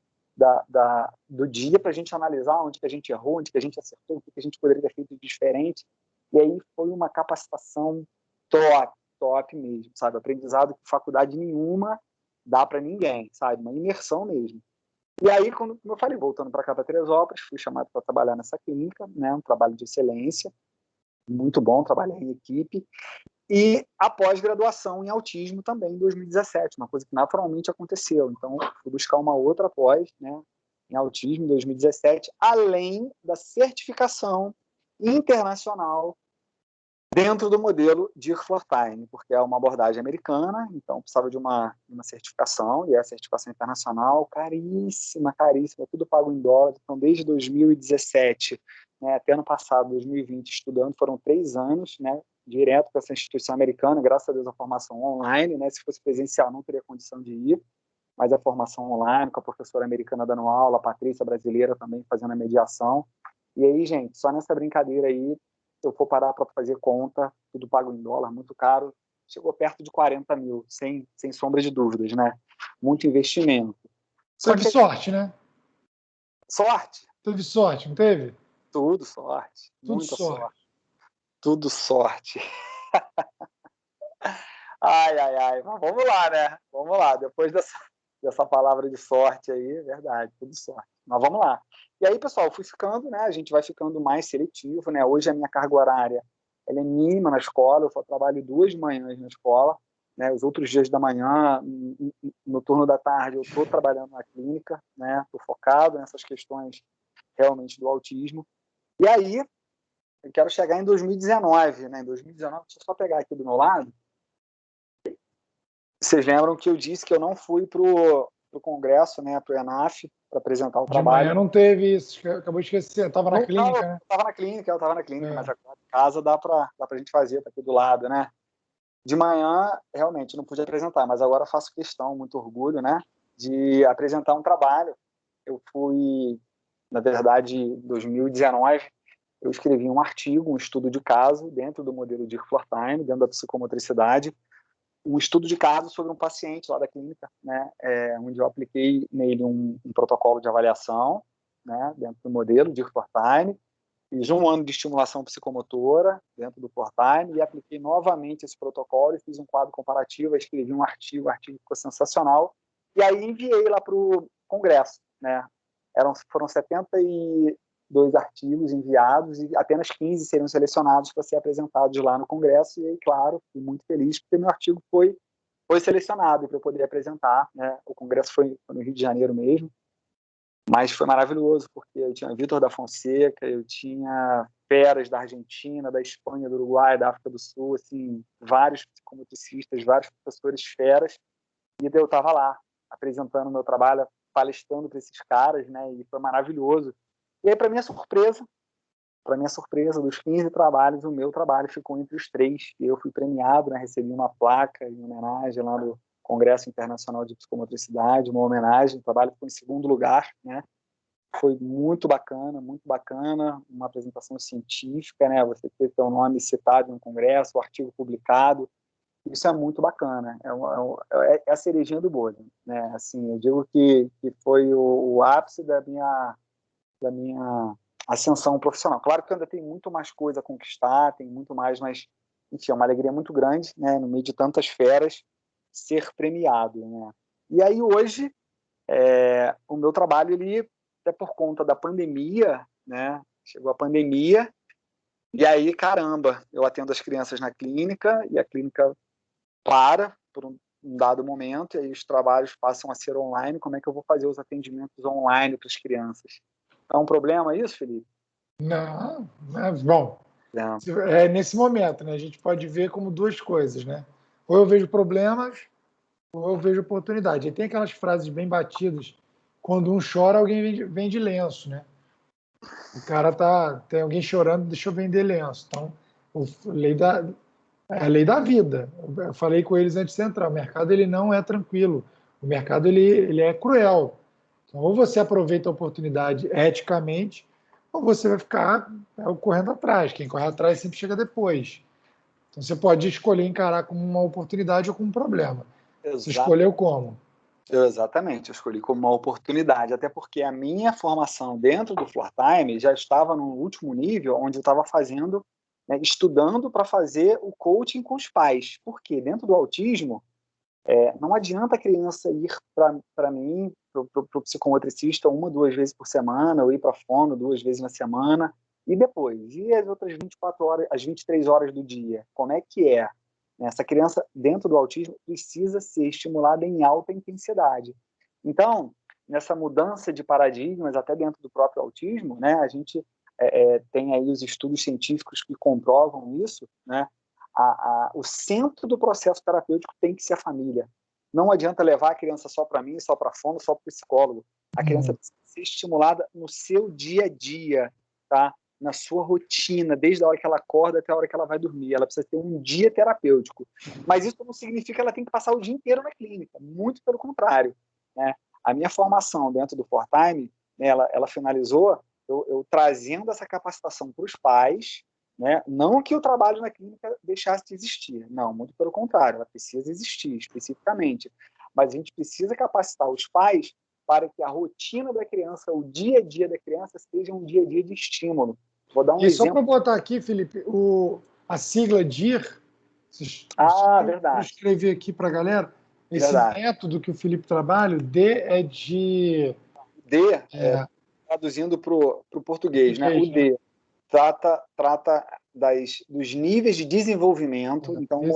do dia para a gente analisar onde que a gente errou, onde que a gente acertou, o que a gente poderia ter feito de diferente. E aí foi uma capacitação top mesmo, sabe? Aprendizado que faculdade nenhuma dá para ninguém, sabe? Uma imersão mesmo. E aí, como eu falei, voltando para cá, para Teresópolis, fui chamado para trabalhar nessa clínica, né, um trabalho de excelência, muito bom, trabalhei em equipe, e a pós-graduação em autismo também em 2017, uma coisa que naturalmente aconteceu. Então, fui buscar uma outra pós, né, em autismo em 2017, além da certificação internacional dentro do modelo Dear Floor Time, porque é uma abordagem americana, então precisava de uma certificação, e é a certificação internacional, caríssima, tudo pago em dólar. Então, desde 2017, né, até ano passado, 2020, estudando, foram 3 anos, né, direto para essa instituição americana, graças a Deus a formação online, né, se fosse presencial não teria condição de ir, mas a formação online, com a professora americana dando aula, a Patrícia brasileira também fazendo a mediação. E aí, gente, só nessa brincadeira aí, se eu for parar para fazer conta, tudo pago em dólar, muito caro, chegou perto de 40 mil, sem sombra de dúvidas, né? Muito investimento. Teve sorte, né? Sorte? Teve sorte, não teve? Tudo sorte. Tudo Muita sorte. sorte. Tudo sorte. Ai. Mas vamos lá, né? Vamos lá. Depois dessa palavra de sorte aí, é verdade, tudo sorte. Mas vamos lá. E aí, pessoal, eu fui ficando, né? A gente vai ficando mais seletivo, né? Hoje a minha carga horária ela é mínima na escola, eu só trabalho 2 manhãs na escola, né? Os outros dias da manhã, no turno da tarde, eu estou trabalhando na clínica, né? Estou focado nessas questões realmente do autismo. E aí, eu quero chegar em 2019, né? Em 2019, deixa eu só pegar aqui do meu lado. Vocês lembram que eu disse que eu não fui para o congresso, né, para o ENAF, para apresentar o De trabalho. manhã não teve isso, acabou de esquecer. Estava na clínica, né? Eu estava na clínica, mas agora em casa dá para a gente fazer, tá aqui do lado, né? De manhã, realmente, não pude apresentar, mas agora faço questão, muito orgulho, né, de apresentar um trabalho. Eu fui, na verdade, em 2019, eu escrevi um artigo, um estudo de caso, dentro do modelo de Dirkfloor-Time, dentro da psicomotricidade, um estudo de caso sobre um paciente lá da clínica, né, onde eu apliquei nele um protocolo de avaliação, né, dentro do modelo Dirkfloor-Time, fiz 1 ano de estimulação psicomotora dentro do Floor-Time e apliquei novamente esse protocolo e fiz um quadro comparativo, escrevi um artigo, o artigo ficou sensacional, e aí enviei lá para o congresso, né? Foram 72 artigos enviados e apenas 15 seriam selecionados para ser apresentados lá no congresso, e aí, claro, fui muito feliz porque meu artigo foi selecionado para eu poder apresentar, né? O congresso foi no Rio de Janeiro mesmo, mas foi maravilhoso, porque eu tinha Vitor da Fonseca, eu tinha feras da Argentina, da Espanha, do Uruguai, da África do Sul, assim, vários psicomotricistas, vários professores feras, e eu estava lá, apresentando o meu trabalho, palestrando para esses caras, né, e foi maravilhoso. E aí, para minha surpresa, dos 15 trabalhos, o meu trabalho ficou entre os 3, e eu fui premiado, né, recebi uma placa em homenagem lá do Congresso Internacional de Psicomotricidade, uma homenagem, o trabalho ficou em 2º lugar, né? Foi muito bacana, uma apresentação científica, né? Você ter seu nome citado no congresso, o artigo publicado, isso é muito bacana, é a cerejinha do bolo, né? Assim, eu digo que foi o ápice da minha ascensão profissional. Claro que ainda tem muito mais coisa a conquistar, tem muito mais, mas, enfim, é uma alegria muito grande, né? No meio de tantas feras, ser premiado, né? E aí hoje o meu trabalho, ele, até por conta da pandemia, né, chegou a pandemia, e aí, caramba, eu atendo as crianças na clínica, e a clínica para por um dado momento, e aí os trabalhos passam a ser online. Como é que eu vou fazer os atendimentos online para as crianças? É um problema isso, Felipe? Não, mas, bom, nesse momento, né, a gente pode ver como 2 coisas, né? Ou eu vejo problemas, ou eu vejo oportunidade. E tem aquelas frases bem batidas, quando um chora, alguém vende lenço, né? O cara tem alguém chorando, deixa eu vender lenço. Então, é a lei da vida. Eu falei com eles antes de entrar, o mercado ele não é tranquilo, o mercado ele é cruel. Então, ou você aproveita a oportunidade eticamente, ou você vai ficar correndo atrás. Quem corre atrás sempre chega depois. Então, você pode escolher encarar como uma oportunidade ou como um problema. Você escolheu como? Exatamente, eu escolhi como uma oportunidade, até porque a minha formação dentro do Floor-Time já estava no último nível, onde eu estava fazendo, né, estudando para fazer o coaching com os pais. Porque dentro do autismo, não adianta a criança ir para mim, para o psicomotricista, 1, 2 vezes por semana, ou ir para a fono 2 vezes na semana, e depois? E as outras 24 horas, as 23 horas do dia? Como é que é? Essa criança, dentro do autismo, precisa ser estimulada em alta intensidade. Então, nessa mudança de paradigmas, até dentro do próprio autismo, né, a gente tem aí os estudos científicos que comprovam isso, né? O centro do processo terapêutico tem que ser a família. Não adianta levar a criança só para mim, só para a fono, só para o psicólogo. A criança precisa ser estimulada no seu dia a dia, tá? Na sua rotina, desde a hora que ela acorda até a hora que ela vai dormir. Ela precisa ter um dia terapêutico. Mas isso não significa que ela tem que passar o dia inteiro na clínica. Muito pelo contrário, né? A minha formação dentro do Floor-Time, né, ela finalizou eu trazendo essa capacitação para os pais, né? Não que o trabalho na clínica deixasse de existir, não, muito pelo contrário, ela precisa existir especificamente, mas a gente precisa capacitar os pais para que a rotina da criança, o dia a dia da criança, seja um dia a dia de estímulo. Vou dar um exemplo. Só para botar aqui, Felipe, a sigla DIR, verdade. Eu escrevi aqui para a galera, esse método que o Felipe trabalha, o D é de... Traduzindo para o português, né? O D trata dos níveis de desenvolvimento. Então, o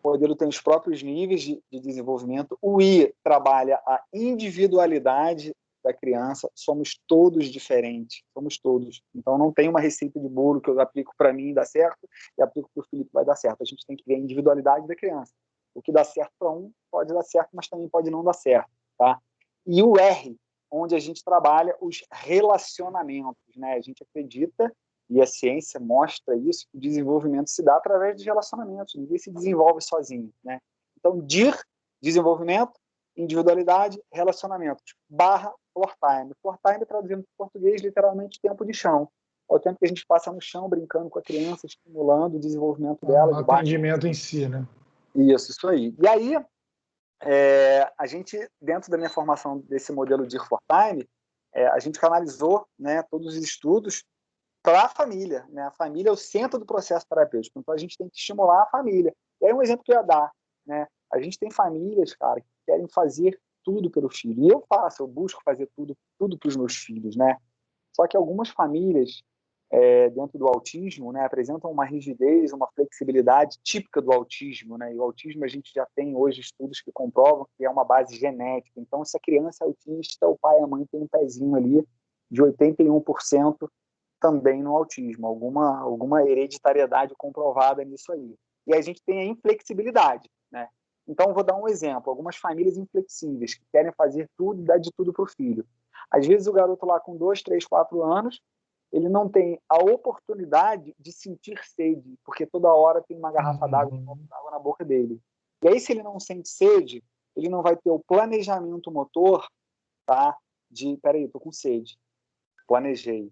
modelo tem os próprios níveis de desenvolvimento. O I trabalha a individualidade da criança, somos todos diferentes, somos todos. Então não tem uma receita de bolo que eu aplico para mim e dá certo, e aplico para o Felipe vai dar certo. A gente tem que ver a individualidade da criança. O que dá certo para um pode dar certo, mas também pode não dar certo, tá? E o R, onde a gente trabalha os relacionamentos, né? A gente acredita, e a ciência mostra isso, que o desenvolvimento se dá através de relacionamentos, ninguém se desenvolve sozinho, né? Então, DIR, desenvolvimento, individualidade, relacionamentos, / floor time. Floor time, traduzindo para o português, literalmente tempo de chão. É o tempo que a gente passa no chão, brincando com a criança, estimulando o desenvolvimento dela. O atendimento em si, né? Isso aí. E aí, a gente, dentro da minha formação desse modelo de for time, a gente canalizou, né, todos os estudos para a família, né? A família é o centro do processo terapêutico, então a gente tem que estimular a família. E aí um exemplo que eu ia dar, né? A gente tem famílias, cara, que querem fazer tudo pelo filho, e eu busco fazer tudo para os meus filhos, né? Só que algumas famílias, dentro do autismo, né, apresentam uma rigidez, uma flexibilidade típica do autismo, né? E o autismo a gente já tem hoje estudos que comprovam que é uma base genética. Então, se a criança é autista, o pai e a mãe têm um pezinho ali de 81% também no autismo, alguma hereditariedade comprovada nisso aí. E a gente tem a inflexibilidade, né? Então, vou dar um exemplo. Algumas famílias inflexíveis que querem fazer tudo e dar de tudo para o filho. Às vezes o garoto lá com 2, 3, 4 anos, ele não tem a oportunidade de sentir sede, porque toda hora tem uma garrafa d'água na boca dele. E aí, se ele não sente sede, ele não vai ter o planejamento motor, tá? Peraí, eu tô com sede. Planejei.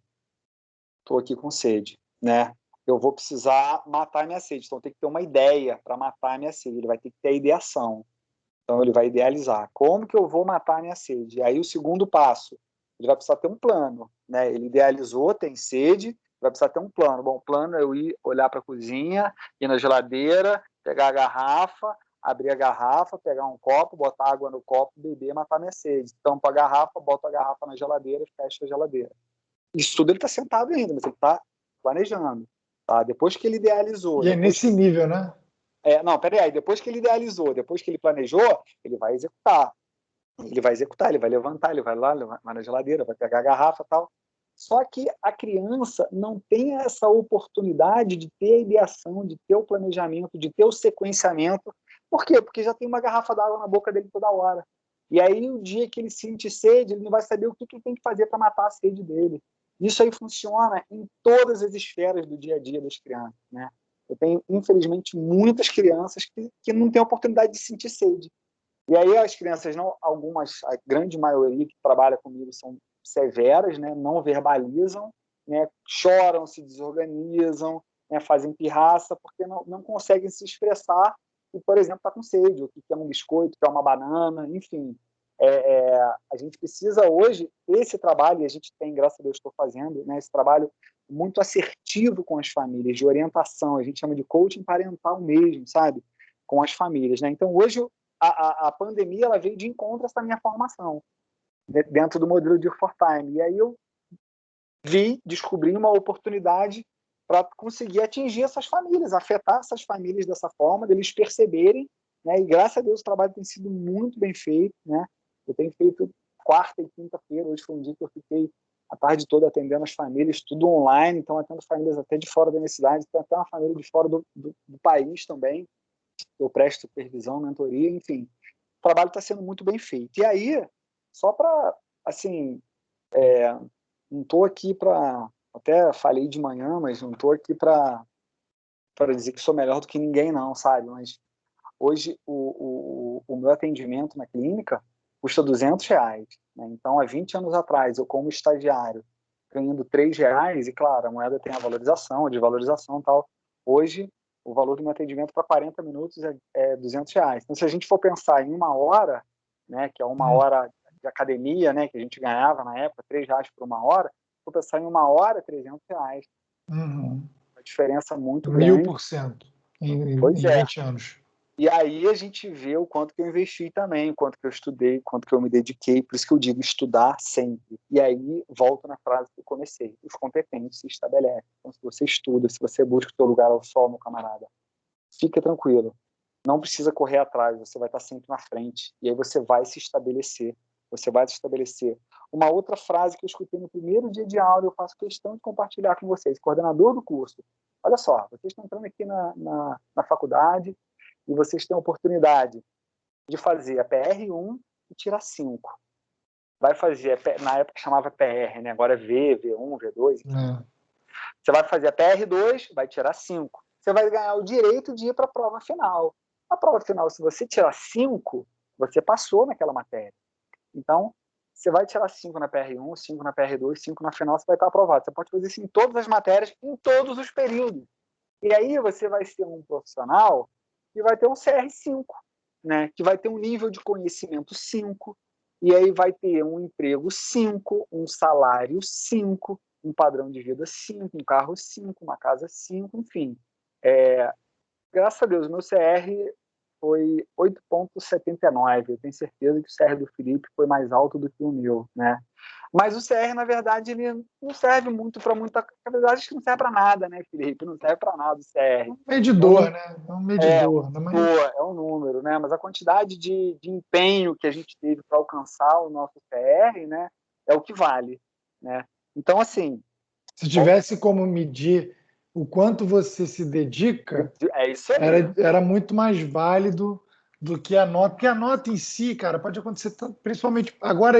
Tô aqui com sede, né? Eu vou precisar matar minha sede. Então, tem que ter uma ideia para matar minha sede. Ele vai ter que ter a ideação. Então, ele vai idealizar. Como que eu vou matar minha sede? E aí, o segundo passo, ele vai precisar ter um plano, né? Ele idealizou, tem sede, vai precisar ter um plano. Bom, o plano é eu ir olhar para a cozinha, ir na geladeira, pegar a garrafa, abrir a garrafa, pegar um copo, botar água no copo, beber, matar minha sede. Tampa a garrafa, boto a garrafa na geladeira e fecho a geladeira. Isso tudo ele está sentado ainda, mas ele está planejando. Tá? Depois que ele idealizou... E é nesse nível, né? Não, peraí, depois que ele idealizou, depois que ele planejou, ele vai executar. Ele vai levantar, ele vai lá, vai na geladeira, vai pegar a garrafa e tal. Só que a criança não tem essa oportunidade de ter a ideação, de ter o planejamento, de ter o sequenciamento. Por quê? Porque já tem uma garrafa d'água na boca dele toda hora. E aí, o dia que ele sente sede, ele não vai saber o que ele tem que fazer para matar a sede dele. Isso aí funciona em todas as esferas do dia a dia das crianças, né? Eu tenho, infelizmente, muitas crianças que não têm a oportunidade de sentir sede. E aí as crianças, não, algumas, a grande maioria que trabalha comigo são severas, né? Não verbalizam, né? Choram, se desorganizam, né? Fazem pirraça, porque não conseguem se expressar e, por exemplo, está com sede, ou que quer um biscoito, quer uma banana, enfim. A gente precisa hoje, esse trabalho, e a gente tem, graças a Deus, estou fazendo, né? Esse trabalho muito assertivo com as famílias, de orientação, a gente chama de coaching parental mesmo, sabe? Com as famílias, né? Então, hoje, a pandemia ela veio de encontro a essa minha formação, dentro do modelo de For Time. E aí eu descobri uma oportunidade para conseguir atingir essas famílias, afetar essas famílias dessa forma, deles perceberem, né? E graças a Deus o trabalho tem sido muito bem feito, né? Eu tenho feito quarta e quinta-feira, hoje foi um dia que eu fiquei a tarde toda atendendo as famílias, tudo online, então atendo famílias até de fora da minha cidade, tem até uma família de fora do país também, eu presto supervisão, mentoria, enfim. O trabalho está sendo muito bem feito. E aí, só para, assim, não estou aqui para... Até falei de manhã, mas não estou aqui para dizer que sou melhor do que ninguém, não, sabe? Mas hoje o meu atendimento na clínica custa R$200. Né? Então, há 20 anos atrás, eu como estagiário, ganhando R$3, e claro, a moeda tem a valorização, a desvalorização e tal. Hoje, o valor do meu atendimento para 40 minutos é R$200. Então, se a gente for pensar em uma hora, né, que é uma hora de academia, né, que a gente ganhava na época, R$3 por uma hora, se for pensar em uma hora, R$300. Uhum. Uma diferença muito grande. 1000% em Pois é. 20 anos. E aí a gente vê o quanto que eu investi também, o quanto que eu estudei, o quanto que eu me dediquei. Por isso que eu digo estudar sempre. E aí volto na frase que eu comecei. Os competentes se estabelecem. Então, se você estuda, se você busca o seu lugar ao sol, meu camarada, fica tranquilo. Não precisa correr atrás, você vai estar sempre na frente. E aí você vai se estabelecer. Você vai se estabelecer. uma outra frase que eu escutei no primeiro dia de aula, eu faço questão de compartilhar com vocês, coordenador do curso. Olha só, vocês estão entrando aqui na faculdade e vocês têm a oportunidade de fazer a PR1 e tirar 5. Vai fazer, na época chamava PR, né? Agora é V, V1, V2. Você vai fazer a PR2, vai tirar 5. Você vai ganhar o direito de ir para a prova final. A prova final, se você tirar 5, você passou naquela matéria. Então, você vai tirar 5 na PR1, 5 na PR2, 5 na final, você vai estar aprovado. Você pode fazer isso em todas as matérias, em todos os períodos. E aí você vai ser um profissional que vai ter um CR5, né? Que vai ter um nível de conhecimento 5, e aí vai ter um emprego 5, um salário 5, um padrão de vida 5, um carro 5, uma casa 5, enfim. Graças a Deus, o meu CR foi 8,79. Eu tenho certeza que o CR do Felipe foi mais alto do que o meu, né? Mas o CR, na verdade, ele não serve muito para muita... Na verdade, acho que não serve para nada, né, Felipe? Não serve para nada o CR. Medidor, né? É um medidor. É um número, né? Mas a quantidade de empenho que a gente teve para alcançar o nosso CR, né, é o que vale, né? Então, assim... Se tivesse como medir o quanto você se dedica, é isso aí. Era muito mais válido do que a nota. Porque a nota em si, cara, pode acontecer, principalmente... Agora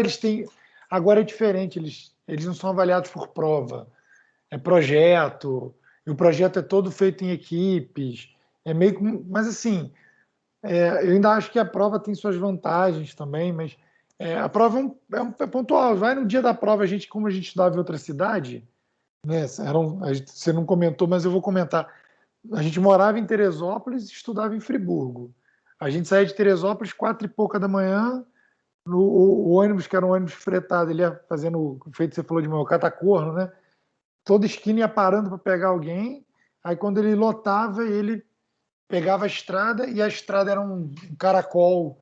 agora é diferente, eles não são avaliados por prova. É projeto, e o projeto é todo feito em equipes. Mas assim, eu ainda acho que a prova tem suas vantagens também, mas a prova é pontual. Vai no dia da prova, como a gente estudava em outra cidade, né? Você não comentou, mas eu vou comentar. A gente morava em Teresópolis e estudava em Friburgo. A gente saía de Teresópolis 4 e pouca da manhã, o ônibus, que era um ônibus fretado, ele ia fazendo o feito que você falou de manhã, o catacorno, né? Toda esquina ia parando para pegar alguém. Aí quando ele lotava, ele pegava a estrada, e a estrada era um caracol,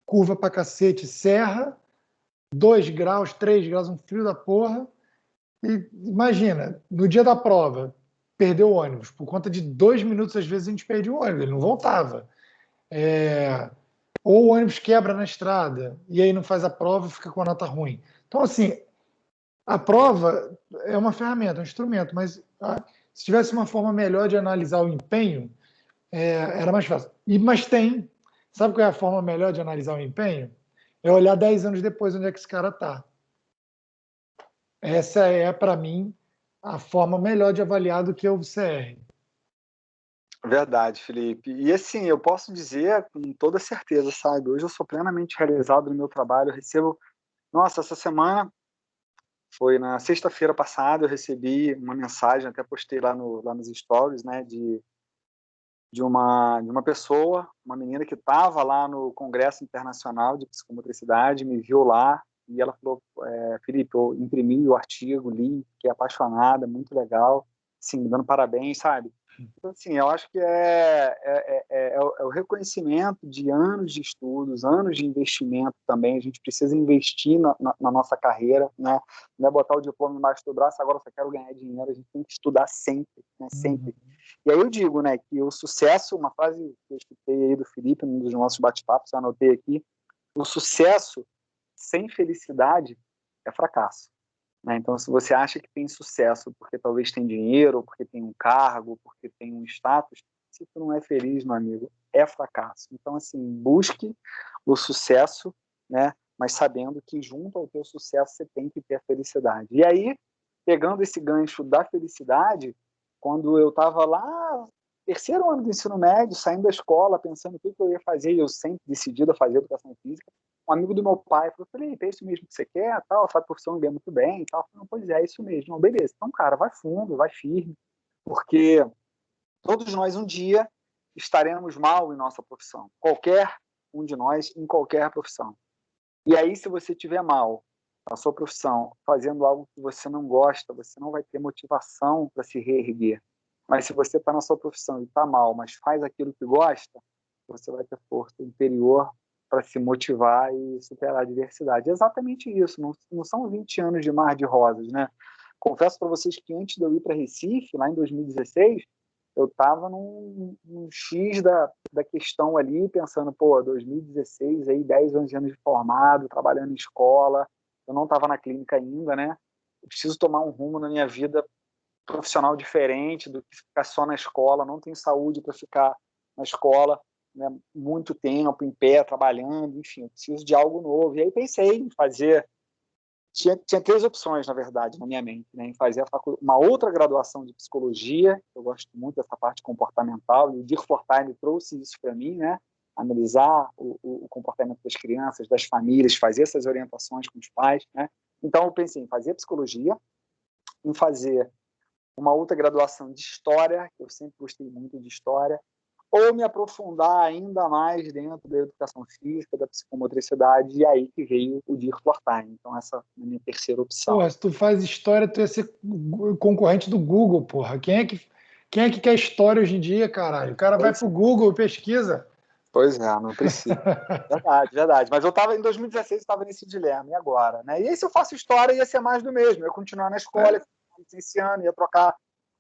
curva pra cacete, serra, 2 graus, 3 graus, um frio da porra. E imagina, no dia da prova, perdeu o ônibus. Por conta de 2 minutos, às vezes a gente perdia o ônibus, ele não voltava. Ou o ônibus quebra na estrada, e aí não faz a prova e fica com a nota ruim. Então, assim, a prova é uma ferramenta, um instrumento, mas se tivesse uma forma melhor de analisar o empenho, era mais fácil. Mas sabe qual é a forma melhor de analisar o empenho? É olhar 10 anos depois onde é que esse cara está. Essa é, para mim, a forma melhor de avaliar do que o CR. Verdade, Felipe. E assim, eu posso dizer com toda certeza, sabe? Hoje eu sou plenamente realizado no meu trabalho. Eu recebo... Nossa, essa semana, foi na sexta-feira passada, eu recebi uma mensagem, até postei lá nos stories, né? De uma pessoa, uma menina que estava lá no Congresso Internacional de Psicomotricidade, me viu lá, e ela falou: Felipe, eu imprimi o artigo, li, fiquei apaixonada, muito legal, assim, me dando parabéns, sabe? Então, assim, eu acho que é o reconhecimento de anos de estudos, anos de investimento também. A gente precisa investir na nossa carreira, né? Não é botar o diploma embaixo do braço, agora eu só quero ganhar dinheiro. A gente tem que estudar sempre, né? Sempre. E aí eu digo, né, que o sucesso, uma frase que eu escutei aí do Felipe, num dos nossos bate-papos, eu anotei aqui: o sucesso sem felicidade é fracasso. Né? Então, se você acha que tem sucesso porque talvez tem dinheiro, porque tem um cargo, porque tem um status, se tu não é feliz, meu amigo, é fracasso. Então, assim, busque o sucesso, né? Mas sabendo que junto ao teu sucesso você tem que ter a felicidade. E aí, pegando esse gancho da felicidade, quando eu estava lá, terceiro ano do ensino médio, saindo da escola, pensando o que eu ia fazer, e eu sempre decidido a fazer educação física, um amigo do meu pai falou: Felipe, é isso mesmo que você quer? Tal, essa profissão ganha muito bem e tal. Eu falei: pois é isso mesmo. Não, beleza. Então, cara, vai fundo, vai firme, porque todos nós um dia estaremos mal em nossa profissão. Qualquer um de nós, em qualquer profissão. E aí, se você estiver mal na sua profissão, fazendo algo que você não gosta, você não vai ter motivação para se reerguer. Mas se você está na sua profissão e está mal, mas faz aquilo que gosta, você vai ter força interior para se motivar e superar a adversidade. É exatamente isso, não são 20 anos de mar de rosas, né? Confesso para vocês que antes de eu ir para Recife, lá em 2016, eu estava num X da questão ali, pensando, 2016, aí 10, 11 anos de formado, trabalhando em escola, eu não estava na clínica ainda, né? Eu preciso tomar um rumo na minha vida profissional diferente do que ficar só na escola, não tenho saúde para ficar na escola, né, muito tempo, em pé, trabalhando, enfim, eu preciso de algo novo. E aí pensei em fazer... Tinha 3 opções, na verdade, na minha mente, né, em fazer uma outra graduação de psicologia, eu gosto muito dessa parte comportamental, e o Dirk Fortime trouxe isso para mim, né, analisar o comportamento das crianças, das famílias, fazer essas orientações com os pais, né. Então eu pensei em fazer psicologia, em fazer uma outra graduação de História, que eu sempre gostei muito de História, ou me aprofundar ainda mais dentro da educação física, da psicomotricidade, e aí que veio o Dirk Fortime. Então essa é a minha terceira opção. Porra, se tu faz história, tu ia ser concorrente do Google, porra. Quem é que quer história hoje em dia, caralho? O cara vai pro Google e pesquisa. Pois é, não precisa. Verdade, verdade. Mas eu estava em 2016, estava nesse dilema, e agora? Né? E aí se eu faço história, ia ser mais do mesmo. Eu ia continuar na escola, licenciando, ia trocar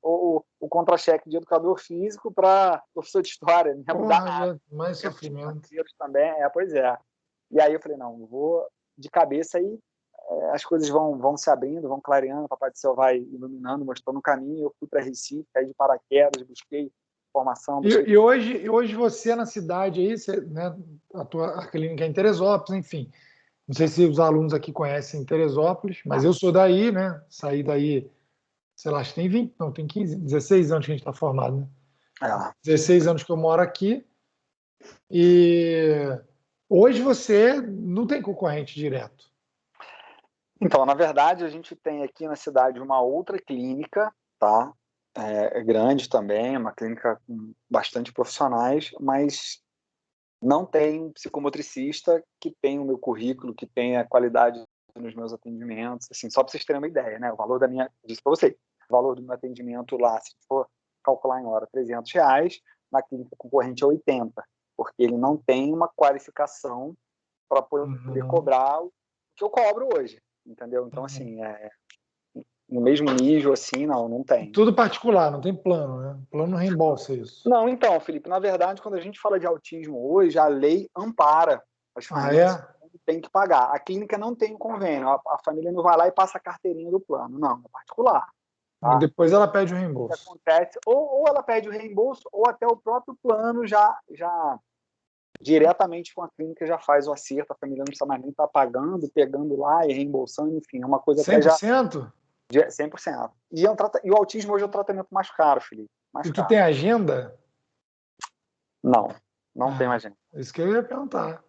o contra-cheque de educador físico para professor de história, não ia mudar nada. Mais sofrimento. Também, pois é. E aí eu falei, não, eu vou de cabeça aí, as coisas vão se abrindo, vão clareando, o Papai do Céu vai iluminando, mostrando o caminho. Eu fui para Recife, caí de paraquedas, busquei formação. E hoje você na cidade aí, você, né, a clínica é em Teresópolis, enfim. Não sei se os alunos aqui conhecem Teresópolis, mas eu sou daí, né? Saí daí, sei lá, acho que tem 20, não, tem 15, 16 anos que a gente está formado, né? 16 anos que eu moro aqui. E hoje você não tem concorrente direto. Então, na verdade, a gente tem aqui na cidade uma outra clínica, tá? É grande também, uma clínica com bastante profissionais, mas não tem um psicomotricista que tenha o meu currículo, que tenha a qualidade nos meus atendimentos, assim, só para vocês terem uma ideia, né? O valor da minha, disse para vocês, o valor do meu atendimento lá, se for calcular em hora, R$300, na clínica concorrente é 80, porque ele não tem uma qualificação para poder cobrar o que eu cobro hoje, entendeu? Então, assim, no mesmo nível, assim, não tem. Tudo particular, não tem plano, né? O plano não reembolsa isso. Não, então, Felipe, na verdade, quando a gente fala de autismo hoje, a lei ampara as famílias que tem que pagar. A clínica não tem um convênio, a família não vai lá e passa a carteirinha do plano, não, é particular. Tá? E depois ela pede o reembolso. O que acontece, ou ela pede o reembolso, ou até o próprio plano já diretamente com a clínica já faz o acerto, a família não precisa mais nem estar pagando, pegando lá e reembolsando, enfim, é uma coisa 100%? Até já... 100%. E o autismo hoje é o tratamento mais caro, Felipe. E tu tem agenda? Não tem agenda. Isso que eu ia perguntar.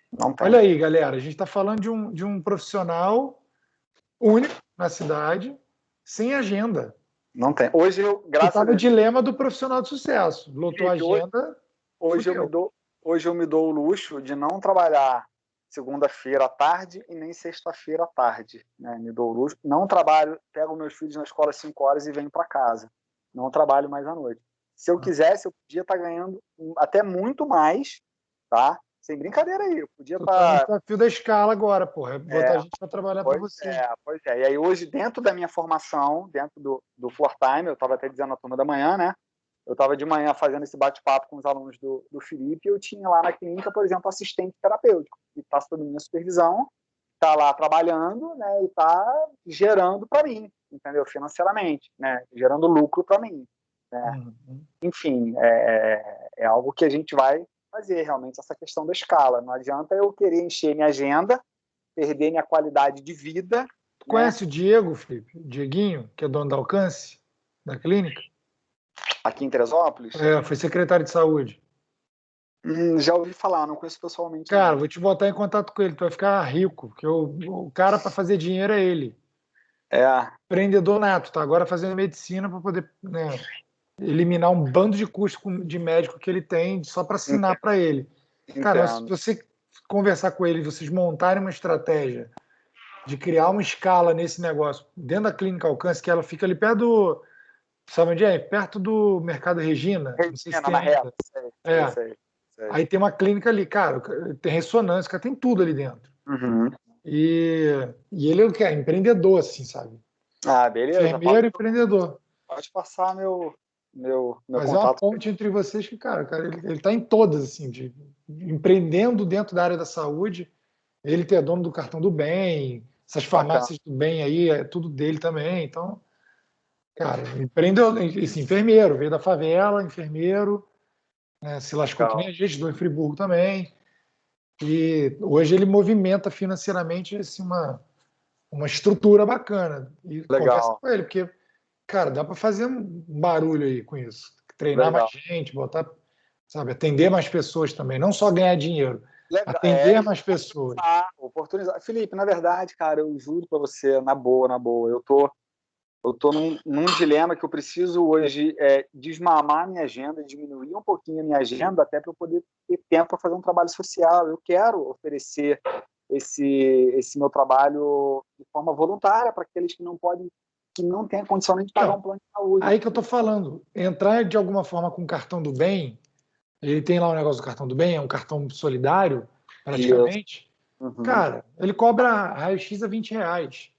Não tem. Olha aí, galera, a gente está falando de um profissional único na cidade, sem agenda. Não tem. Hoje eu, graças a Deus... no dilema do profissional de sucesso. Lotou a agenda... Hoje eu me dou o luxo de não trabalhar segunda-feira à tarde e nem sexta-feira à tarde. Né? Me dou o luxo. Não trabalho, pego meus filhos na escola às 5 horas e venho para casa. Não trabalho mais à noite. Se eu quisesse, eu podia estar ganhando até muito mais, tá? Sem brincadeira aí. Eu podia estar... O desafio da escala agora, porra. Botar a gente para trabalhar para você. Pois é. E aí hoje, dentro da minha formação, dentro do Fortime, eu estava até dizendo na turma da manhã, né? Eu estava de manhã fazendo esse bate-papo com os alunos do Felipe e eu tinha lá na clínica, por exemplo, assistente terapêutico, que está sob minha supervisão, está lá trabalhando, né, e está gerando para mim, entendeu? Financeiramente, né, gerando lucro para mim. Né? Enfim, é algo que a gente vai fazer realmente, essa questão da escala. Não adianta eu querer encher minha agenda, perder minha qualidade de vida. Tu conhece o Diego, Felipe? O Dieguinho, que é dono da Alcance, da clínica? Aqui em Teresópolis? Foi secretário de saúde. Já ouvi falar, não conheço pessoalmente. Cara, vou te botar em contato com ele, tu vai ficar rico, porque o cara para fazer dinheiro é ele. Empreendedor nato, tá agora fazendo medicina para poder, né, eliminar um bando de custos de médico que ele tem só para assinar para ele. Cara, se você conversar com ele, vocês montarem uma estratégia de criar uma escala nesse negócio, dentro da Clínica Alcance, que ela fica ali perto do... Sabe onde é? Perto do Mercado Regina. Não sei se tem na reta. Sei. Aí tem uma clínica ali, cara, tem ressonância, cara, tem tudo ali dentro. E ele é o que? Empreendedor, assim, sabe? Beleza. Enfermeiro, empreendedor. Pode passar meu Fazer contato. uma ponte entre vocês que, cara ele tá em todas, assim, empreendendo dentro da área da saúde. Ele que é dono do cartão do bem, Essas farmácias do bem aí, é tudo dele também. Então, cara, empreendeu, esse enfermeiro, veio da favela, enfermeiro, né, se lascou que nem a gente, do Friburgo também. E hoje ele movimenta financeiramente assim, uma estrutura bacana. E conversa Legal, com ele, porque, cara, dá para fazer um barulho aí com isso. Treinar mais legal. gente, botar, sabe, atender mais pessoas também, não só ganhar dinheiro, Legal. atender mais pessoas. Oportunizar. Felipe, na verdade, cara, eu juro para você, na boa, eu tô num dilema que eu preciso hoje desmamar a minha agenda, diminuir um pouquinho a minha agenda, até para eu poder ter tempo para fazer um trabalho social. Eu quero oferecer esse meu trabalho de forma voluntária para aqueles que não podem, que não têm a condição nem de pagar um plano de saúde. Aí que eu tô falando, entrar de alguma forma com o cartão do bem, ele tem lá o negócio do cartão do bem, é um cartão solidário, praticamente. Uhum. Cara, ele cobra raio-x a R$ 20.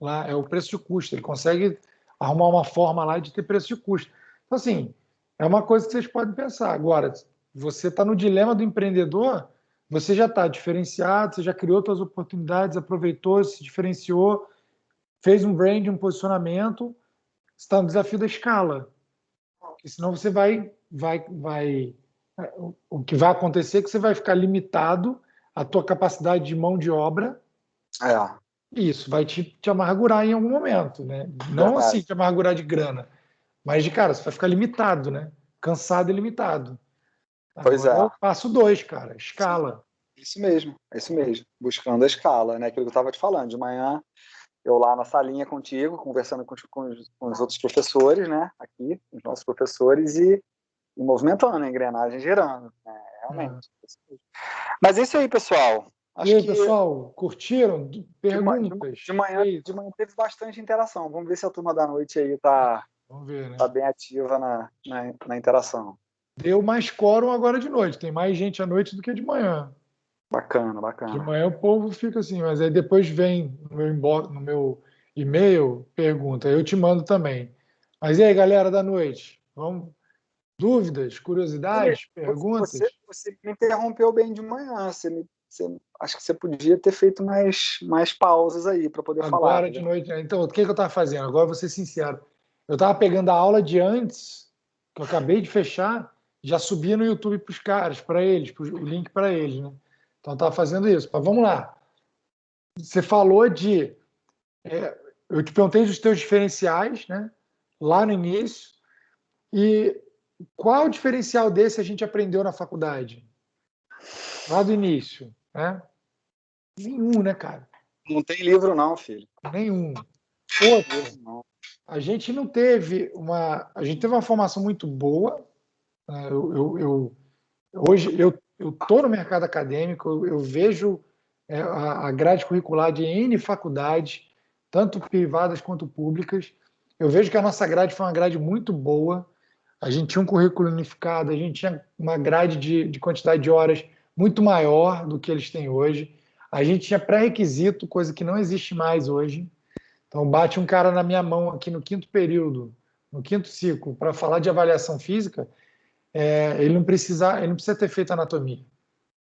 Lá é o preço de custo. Ele consegue arrumar uma forma lá de ter preço de custo. Então, assim, é uma coisa que vocês podem pensar. Agora, você está no dilema do empreendedor, você já está diferenciado, você já criou suas oportunidades, aproveitou, se diferenciou, fez um brand, um posicionamento, está no desafio da escala. Porque senão você o que vai acontecer é que você vai ficar limitado à tua capacidade de mão de obra. E isso vai te amargurar em algum momento, né? Não assim te amargurar de grana, mas de cara, você vai ficar limitado, né? Cansado e limitado. Pois Agora é. é o passo 2, cara, escala. Isso mesmo. Buscando a escala, né? Aquilo que eu estava te falando. De manhã, eu lá na salinha contigo, conversando com os outros professores, né? Aqui, os nossos professores, e movimentando a engrenagem, girando. Né? Realmente. Mas é isso aí, pessoal. E aí, pessoal, curtiram? Perguntas? De manhã teve bastante interação. Vamos ver se a turma da noite aí tá bem ativa na interação. Deu mais quórum agora de noite. Tem mais gente à noite do que de manhã. Bacana. De manhã o povo fica assim, mas aí depois vem no meu e-mail, pergunta, eu te mando também. Mas e aí, galera da noite? Vamos? Dúvidas, curiosidades, perguntas? Você me interrompeu bem de manhã. Acho que você podia ter feito mais pausas aí para poder falar. Agora de noite. Então, o que eu estava fazendo? Agora vou ser sincero. Eu estava pegando a aula de antes, que eu acabei de fechar, já subia no YouTube para os caras, para eles, o link para eles, né? Então, eu estava fazendo isso. Mas vamos lá. Você falou de. Eu te perguntei dos teus diferenciais, né? Lá no início. E qual o diferencial desse a gente aprendeu na faculdade? Lá do início, né? Nenhum, né, cara? Não tem livro, não, filho. Nenhum. Outro, a gente teve uma formação muito boa. Né? Hoje eu estou no mercado acadêmico, eu vejo a grade curricular de N faculdades, tanto privadas quanto públicas. Eu vejo que a nossa grade foi uma grade muito boa. A gente tinha um currículo unificado, a gente tinha uma grade de quantidade de horas muito maior do que eles têm hoje. A gente tinha pré-requisito, coisa que não existe mais hoje. Então, bate um cara na minha mão aqui no quinto período, no quinto ciclo, para falar de avaliação física, ele não precisa ter feito anatomia.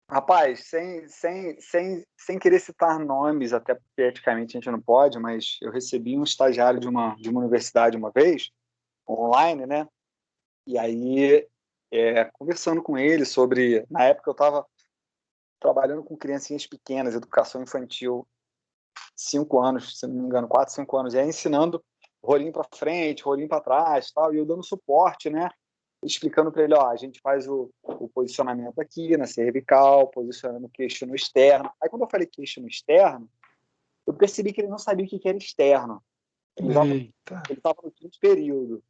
Rapaz, sem querer citar nomes, até porque eticamente a gente não pode, mas eu recebi um estagiário de uma universidade uma vez, online, né? E aí, conversando com ele sobre... Na época eu estava trabalhando com criancinhas pequenas, educação infantil, 5 anos, se não me engano, 4, 5 anos, e aí ensinando rolinho para frente, rolinho para trás, tal, e eu dando suporte, né? Explicando para ele, ó, a gente faz o posicionamento aqui na cervical, posicionando o queixo no externo. Aí quando eu falei queixo no externo, eu percebi que ele não sabia o que era externo. Ele estava no quinto período.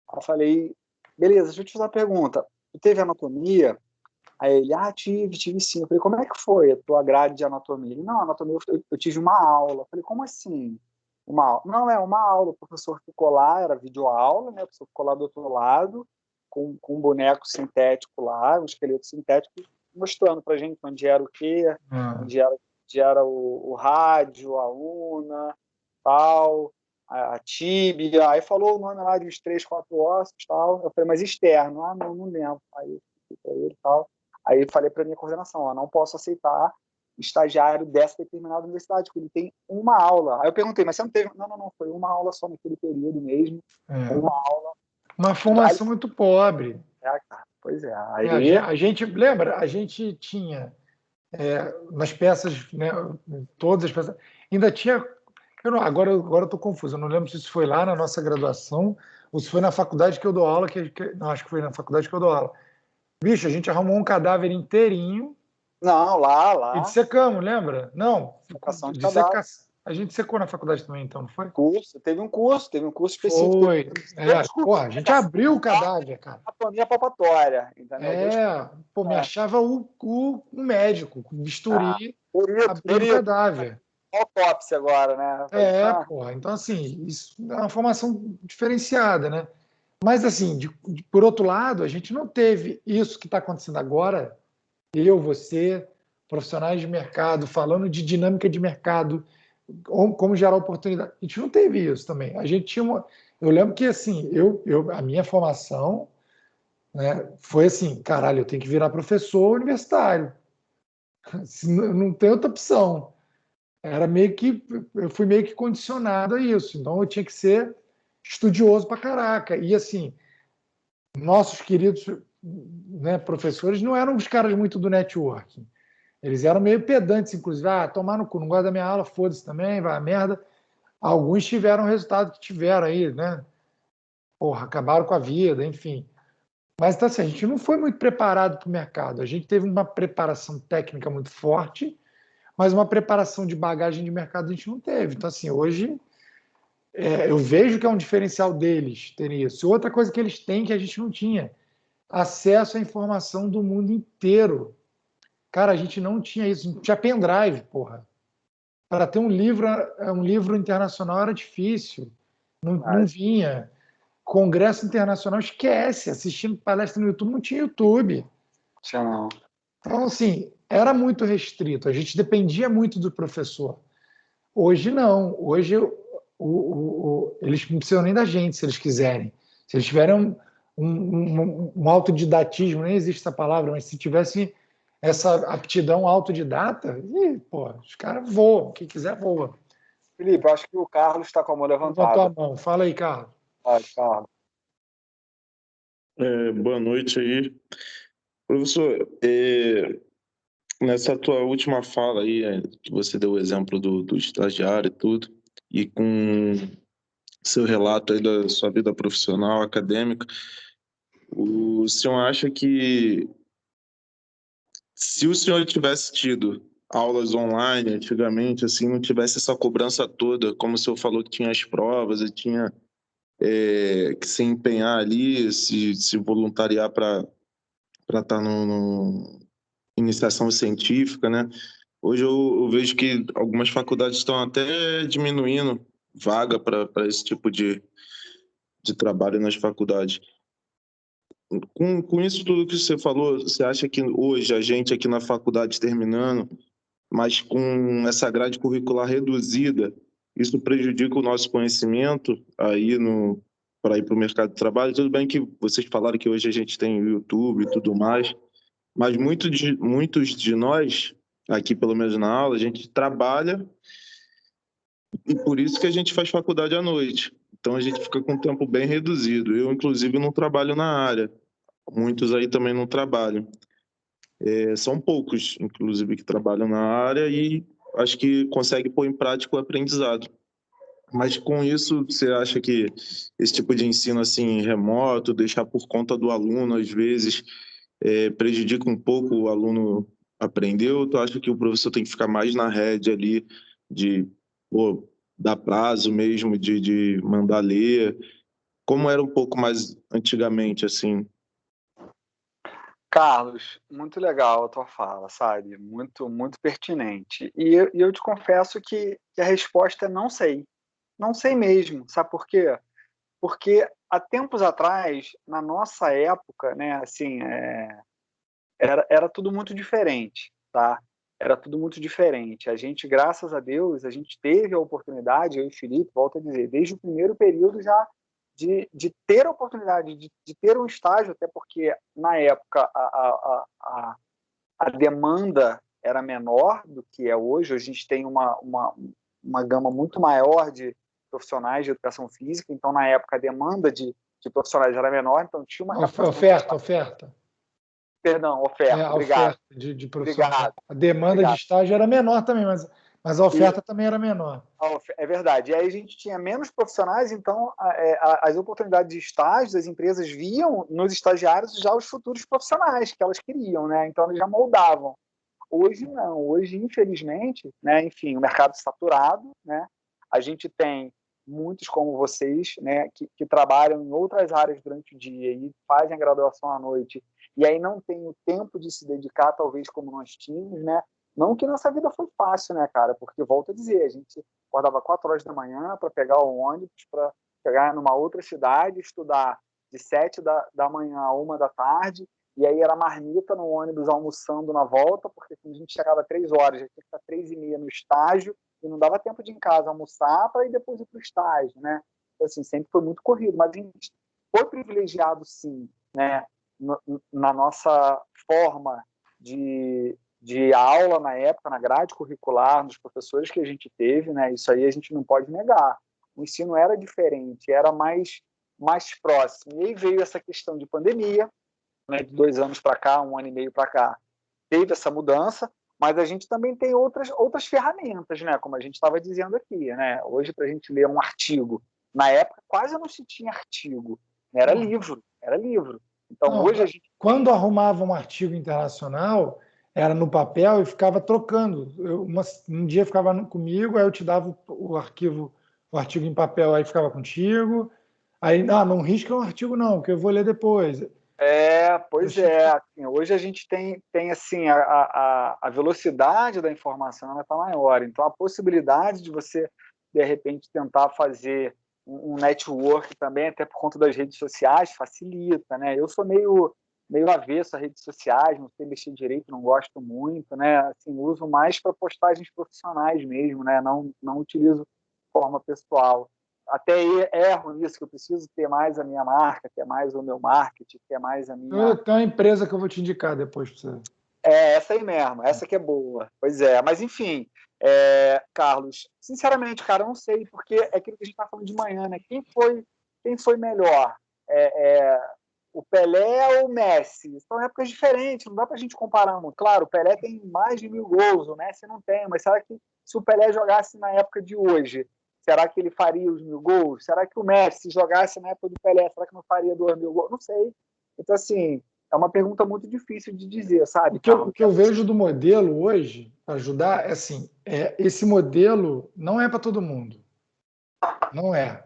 Aí eu falei, beleza, deixa eu te fazer uma pergunta. Tu teve anatomia? Aí ele, tive sim. Eu falei, como é que foi a tua grade de anatomia? Ele, não, anatomia eu tive uma aula. Eu falei, como assim? Uma aula? Não, uma aula. O professor ficou lá, era videoaula, né? O professor ficou lá do outro lado, com um boneco sintético lá, um esqueleto sintético, mostrando pra gente onde era o quê, onde era o rádio, a una, tal, a tíbia. Aí falou o nome lá de uns 3, 4 ossos, tal. Eu falei, mas externo? Não lembro. Aí eu falei pra ele, tal. Aí falei para minha coordenação, não posso aceitar estagiário dessa determinada universidade, porque ele tem uma aula. Aí eu perguntei, mas você não teve? Não, foi uma aula só naquele período mesmo, uma aula. Uma formação muito pobre. Cara, pois é. Aí... A gente, lembra, a gente tinha nas peças, né, todas as peças, ainda tinha, agora eu estou confuso, eu não lembro se isso foi lá na nossa graduação ou se foi na faculdade que eu dou aula, não, acho que foi na faculdade que eu dou aula. Bicho, a gente arrumou um cadáver inteirinho. Não, lá. E dissecamos, lembra? Não, a gente secou na faculdade também, então, não foi? Teve um curso específico. Foi. Porra, a gente abriu o cadáver, cara. Anatomia palpatória, entendeu? Me achava o médico, com bisturi, abrindo o cadáver. Autópsia agora, né? Porra. Então, assim, isso é uma formação diferenciada, né? Mas, assim, por outro lado, a gente não teve isso que está acontecendo agora, eu, você, profissionais de mercado, falando de dinâmica de mercado, como gerar oportunidade. A gente não teve isso também. A gente tinha eu lembro que, assim, a minha formação, né, foi assim, caralho, eu tenho que virar professor universitário. Não tem outra opção. Eu fui meio que condicionado a isso. Então, eu tinha que ser estudioso pra caraca. E, assim, nossos queridos, né, professores não eram os caras muito do networking. Eles eram meio pedantes, inclusive. Tomar no cu, não gosta da minha aula, foda-se também, vai a merda. Alguns tiveram o resultado que tiveram aí, né? Porra, acabaram com a vida, enfim. Mas, então, assim, a gente não foi muito preparado para o mercado. A gente teve uma preparação técnica muito forte, mas uma preparação de bagagem de mercado a gente não teve. Então, assim, hoje eu vejo que é um diferencial deles terem isso. Outra coisa que eles têm que a gente não tinha, acesso à informação do mundo inteiro. Cara, a gente não tinha isso, não tinha pendrive, porra. Para ter um livro internacional era difícil, não vinha. Congresso internacional, esquece, assistindo palestra no YouTube, não tinha YouTube. Não. Então, assim, era muito restrito, a gente dependia muito do professor. Hoje não, hoje eles não precisam nem da gente, se eles quiserem. Se eles tiverem um autodidatismo, nem existe essa palavra, mas se tivessem essa aptidão autodidata, os caras voam, quem quiser voa. Felipe, eu acho que o Carlos está com a mão levantada. Levantou a mão, fala aí, Carlos. Carlos. Boa noite aí. Professor, nessa tua última fala aí, que você deu o exemplo do estagiário e tudo, e com seu relato aí da sua vida profissional, acadêmica, o senhor acha que se o senhor tivesse tido aulas online antigamente, assim, não tivesse essa cobrança toda, como o senhor falou que tinha as provas e tinha que se empenhar ali, se voluntariar para estar no iniciação científica, né? Hoje eu vejo que algumas faculdades estão até diminuindo vaga para esse tipo de trabalho nas faculdades. Com isso tudo que você falou, você acha que hoje a gente aqui na faculdade terminando, mas com essa grade curricular reduzida, isso prejudica o nosso conhecimento aí para ir para o mercado de trabalho? Tudo bem que vocês falaram que hoje a gente tem o YouTube e tudo mais, mas muitos de nós, aqui pelo menos na aula, a gente trabalha e por isso que a gente faz faculdade à noite. Então a gente fica com um tempo bem reduzido. Eu, inclusive, não trabalho na área. Muitos aí também não trabalham. São poucos, inclusive, que trabalham na área e acho que conseguem pôr em prática o aprendizado. Mas com isso, você acha que esse tipo de ensino assim remoto, deixar por conta do aluno, às vezes, prejudica um pouco o aluno aprender, ou tu acha que o professor tem que ficar mais na rédea ali de dar prazo mesmo, de mandar ler, como era um pouco mais antigamente, assim? Carlos, muito legal a tua fala, sabe? Muito, muito pertinente. E eu te confesso que a resposta é não sei. Não sei mesmo. Sabe por quê? Porque há tempos atrás, na nossa época, né, assim, era tudo muito diferente, tá? Era tudo muito diferente. A gente, graças a Deus, a gente teve a oportunidade, eu e o Felipe, volto a dizer, desde o primeiro período já de ter a oportunidade de ter um estágio, até porque na época a demanda era menor do que é hoje. Hoje a gente tem uma gama muito maior de profissionais de educação física, então na época a demanda de profissionais era menor, então tinha uma Oferta. Perdão, oferta. A obrigado. oferta de profissionais. Obrigado. A demanda de estágio era menor também, mas a oferta também era menor. É verdade. E aí a gente tinha menos profissionais, então as oportunidades de estágio, as empresas viam nos estagiários já os futuros profissionais que elas queriam, né? Então eles já moldavam. Hoje não. Hoje, infelizmente, né? Enfim, o mercado saturado, né? A gente tem muitos como vocês, né? Que trabalham em outras áreas durante o dia e fazem a graduação à noite e aí não tem o tempo de se dedicar, talvez como nós tínhamos, né? Não que nossa vida foi fácil, né, cara? Porque, volto a dizer, a gente acordava 4 horas da manhã para pegar o ônibus, para chegar numa outra cidade, estudar de 7 da manhã a 1 da tarde, e aí era marmita no ônibus almoçando na volta, porque quando a gente chegava 3 horas, já tinha que estar 3h30 no estágio, e não dava tempo de ir em casa almoçar para ir depois ir para o estágio, né? Então, assim, sempre foi muito corrido, mas a gente foi privilegiado, sim, né? Na nossa forma de aula na época, na grade curricular, dos professores que a gente teve, né? Isso aí a gente não pode negar. O ensino era diferente, era mais próximo. E aí veio essa questão de pandemia, né? De 2 anos para cá, 1 ano e meio para cá, teve essa mudança, mas a gente também tem outras ferramentas, né? Como a gente estava dizendo aqui, né? Hoje, para a gente ler um artigo, na época quase não se tinha artigo, era livro. Então, não, hoje a gente... Quando arrumava um artigo internacional, era no papel e ficava trocando. Um dia ficava comigo, aí eu te dava o artigo em papel, aí ficava contigo. Aí, não risca um artigo não, que eu vou ler depois. Pois é. Assim, hoje a gente tem assim, a velocidade da informação está maior. Então, a possibilidade de você, de repente, tentar fazer um network também, até por conta das redes sociais, facilita, né? Eu sou meio avesso a redes sociais, não sei mexer direito, não gosto muito, né? Assim, uso mais para postagens profissionais mesmo, né? Não utilizo de forma pessoal. Até erro nisso, que eu preciso ter mais a minha marca, ter mais o meu marketing, ter mais a minha... Tem uma empresa que eu vou te indicar depois para você. Essa aí mesmo, essa que é boa. Pois é, mas enfim, Carlos, sinceramente, cara, eu não sei, porque é aquilo que a gente está falando de manhã, né? Quem foi melhor? O Pelé ou o Messi? São épocas diferentes, não dá para a gente comparar muito. Claro, o Pelé tem mais de 1000 gols, o Messi não tem, mas será que se o Pelé jogasse na época de hoje, será que ele faria os 1000 gols? Será que o Messi jogasse na época do Pelé, será que não faria 2000 gols? Não sei. Então, assim, é uma pergunta muito difícil de dizer, sabe? O que eu vejo do modelo hoje, para ajudar, é assim, esse modelo não é para todo mundo. Não é.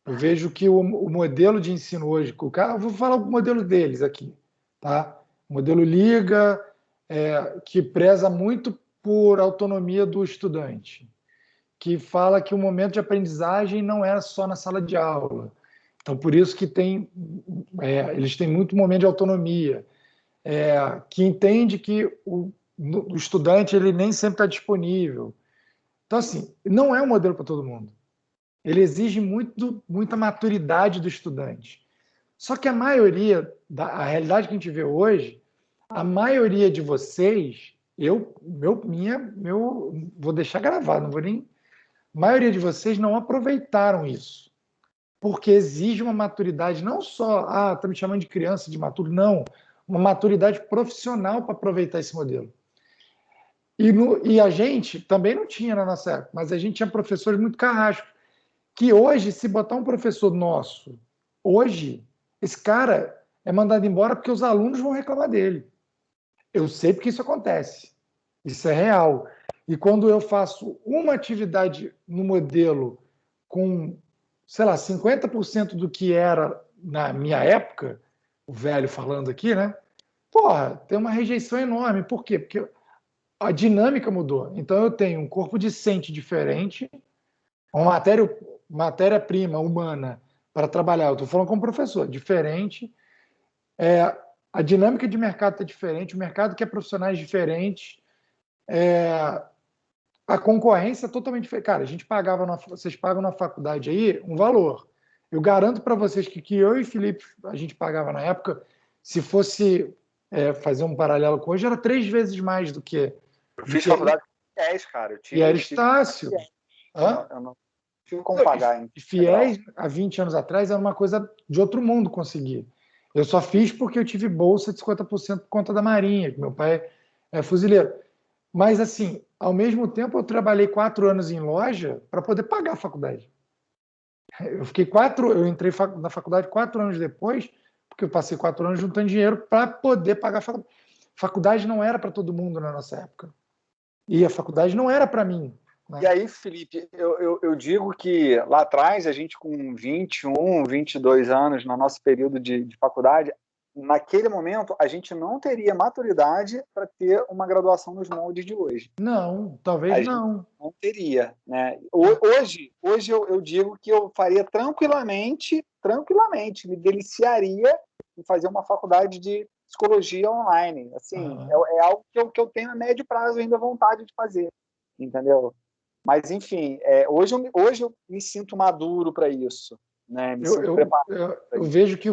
Eu vejo que o modelo de ensino hoje, eu vou falar o modelo deles aqui, tá? O modelo Liga, que preza muito por autonomia do estudante, que fala que o momento de aprendizagem não é só na sala de aula. Então, por isso que eles têm muito momento de autonomia, que entende que o estudante ele nem sempre está disponível. Então, assim, não é um modelo para todo mundo. Ele exige muita maturidade do estudante. Só que a realidade que a gente vê hoje, a maioria de vocês, vou deixar gravado, não vou nem... A maioria de vocês não aproveitaram isso. Porque exige uma maturidade, não só, tá me chamando de criança, de maturo, não. Uma maturidade profissional para aproveitar esse modelo. E a gente também não tinha na nossa época, mas a gente tinha professores muito carrascos, que hoje, se botar um professor nosso, hoje, esse cara é mandado embora porque os alunos vão reclamar dele. Eu sei porque isso acontece. Isso é real. E quando eu faço uma atividade no modelo com, sei lá, 50% do que era na minha época, o velho falando aqui, né? Porra, tem uma rejeição enorme. Por quê? Porque a dinâmica mudou. Então eu tenho um corpo discente diferente, uma matéria-prima humana para trabalhar. Eu estou falando como professor, diferente. A dinâmica de mercado está diferente, o mercado quer profissionais diferentes. A concorrência é totalmente diferente. Cara, vocês pagam na faculdade aí um valor. Eu garanto para vocês que eu e o Felipe, a gente pagava na época, se fosse fazer um paralelo com hoje, era 3 vezes mais do que Eu fiz faculdade com FIES, cara. E era Estácio. Eu não tive como pagar. E FIES, há 20 anos atrás, era uma coisa de outro mundo conseguir. Eu só fiz porque eu tive bolsa de 50% por conta da Marinha, que meu pai é fuzileiro. Mas, assim, ao mesmo tempo, eu trabalhei 4 anos em loja para poder pagar a faculdade. Eu entrei na faculdade 4 anos depois, porque eu passei 4 anos juntando dinheiro para poder pagar a faculdade. Faculdade não era para todo mundo na nossa época. E a faculdade não era para mim. Né? E aí, Felipe, eu digo que lá atrás, a gente com 21, 22 anos, no nosso período de faculdade, naquele momento, a gente não teria maturidade para ter uma graduação nos moldes de hoje. Não, talvez não. Não teria. Né? Hoje eu digo que eu faria tranquilamente, me deliciaria em fazer uma faculdade de psicologia online. Assim, é algo que eu tenho a médio prazo ainda vontade de fazer, entendeu? Mas, enfim, hoje eu me sinto maduro para isso. Né? Me sinto preparado. Eu vejo que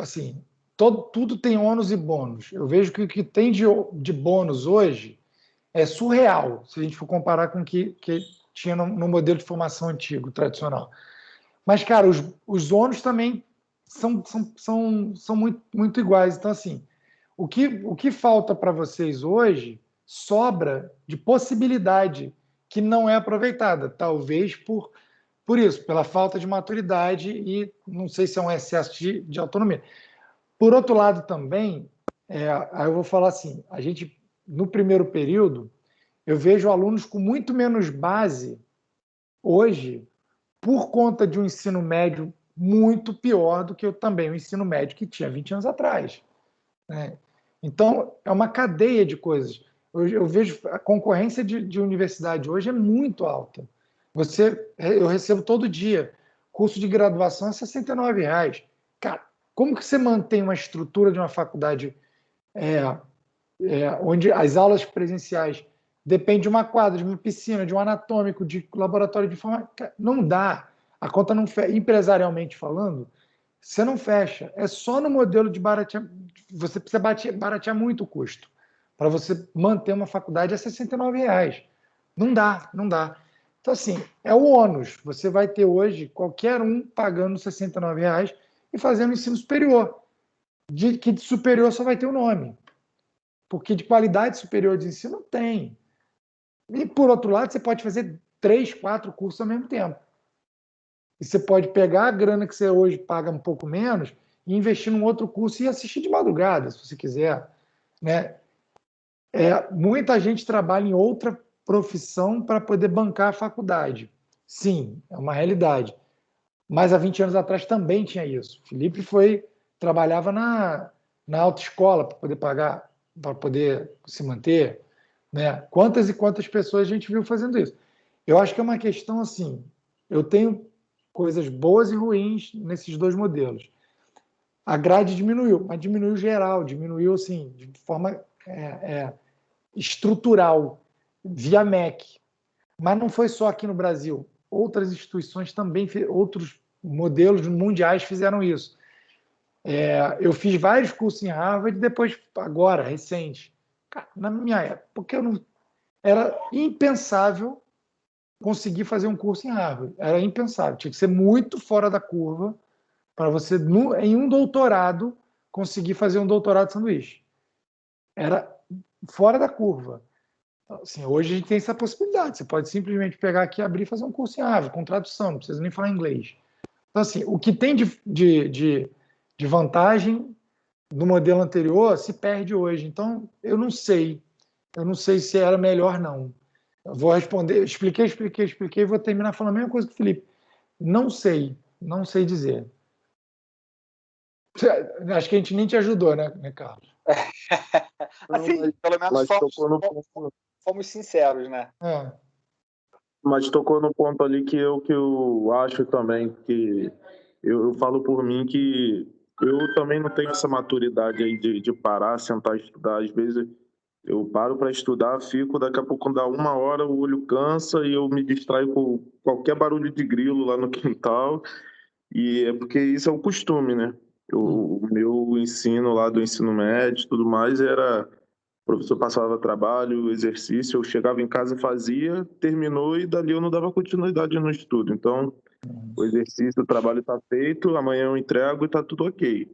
assim, tudo tem ônus e bônus. Eu vejo que o que tem de bônus hoje é surreal, se a gente for comparar com o que tinha no modelo de formação antigo, tradicional. Mas, cara, os ônus também são muito, muito iguais. Então, assim, o que falta para vocês hoje sobra de possibilidade que não é aproveitada, talvez por isso, pela falta de maturidade e não sei se é um excesso de autonomia. Por outro lado também, aí eu vou falar assim, a gente, no primeiro período, eu vejo alunos com muito menos base hoje por conta de um ensino médio muito pior do que o ensino médio que tinha 20 anos atrás. Né? Então, é uma cadeia de coisas. Eu vejo a concorrência de universidade hoje é muito alta. Eu recebo todo dia. Curso de graduação é R$69. Cara, como que você mantém uma estrutura de uma faculdade onde as aulas presenciais dependem de uma quadra, de uma piscina, de um anatômico, de laboratório de informática? Não dá. A conta não fecha. Empresarialmente falando, você não fecha. É só no modelo de baratear. Você precisa baratear muito o custo para você manter uma faculdade a R$69. Não dá, não dá. Então, assim, é o ônus. Você vai ter hoje qualquer um pagando R$69 e fazendo ensino superior. Que de superior só vai ter o nome. Porque de qualidade superior de ensino não tem. E, por outro lado, você pode fazer 3, 4 cursos ao mesmo tempo. E você pode pegar a grana que você hoje paga um pouco menos e investir num outro curso e assistir de madrugada, se você quiser. Né? Muita gente trabalha em outra profissão para poder bancar a faculdade. Sim, é uma realidade. Mas há 20 anos atrás também tinha isso. O Felipe trabalhava na autoescola para poder pagar, para poder se manter. Né? Quantas e quantas pessoas a gente viu fazendo isso? Eu acho que é uma questão assim, eu tenho coisas boas e ruins nesses dois modelos. A grade diminuiu, mas diminuiu geral, diminuiu assim, de forma estrutural, via MEC. Mas não foi só aqui no Brasil. Outras instituições também, outros modelos mundiais fizeram isso. Eu fiz vários cursos em Harvard, depois, agora, recente. Na minha época, porque era impensável conseguir fazer um curso em Harvard. Era impensável. Tinha que ser muito fora da curva para você, em um doutorado, conseguir fazer um doutorado de sanduíche. Era fora da curva. Assim, hoje a gente tem essa possibilidade. Você pode simplesmente pegar aqui, abrir e fazer um curso em Harvard, com tradução, não precisa nem falar inglês. Então, assim, o que tem de vantagem do modelo anterior se perde hoje. Então, eu não sei se era melhor, não. Eu vou responder, expliquei, e vou terminar falando a mesma coisa que o Felipe. Não sei dizer. Acho que a gente nem te ajudou, né, Carlos? Assim, pelo menos fomos sinceros, né? Mas tocou no ponto ali que eu acho também, que eu falo por mim que eu também não tenho essa maturidade aí de parar, sentar e estudar. Às vezes eu paro para estudar, fico, daqui a pouco dá 1 hora, o olho cansa e eu me distraio com qualquer barulho de grilo lá no quintal. E é porque isso é o costume, né? O meu ensino lá do ensino médio e tudo mais era professor passava trabalho, exercício, eu chegava em casa, fazia, terminou e dali eu não dava continuidade no estudo. Então, o exercício, o trabalho está feito, amanhã eu entrego e está tudo ok.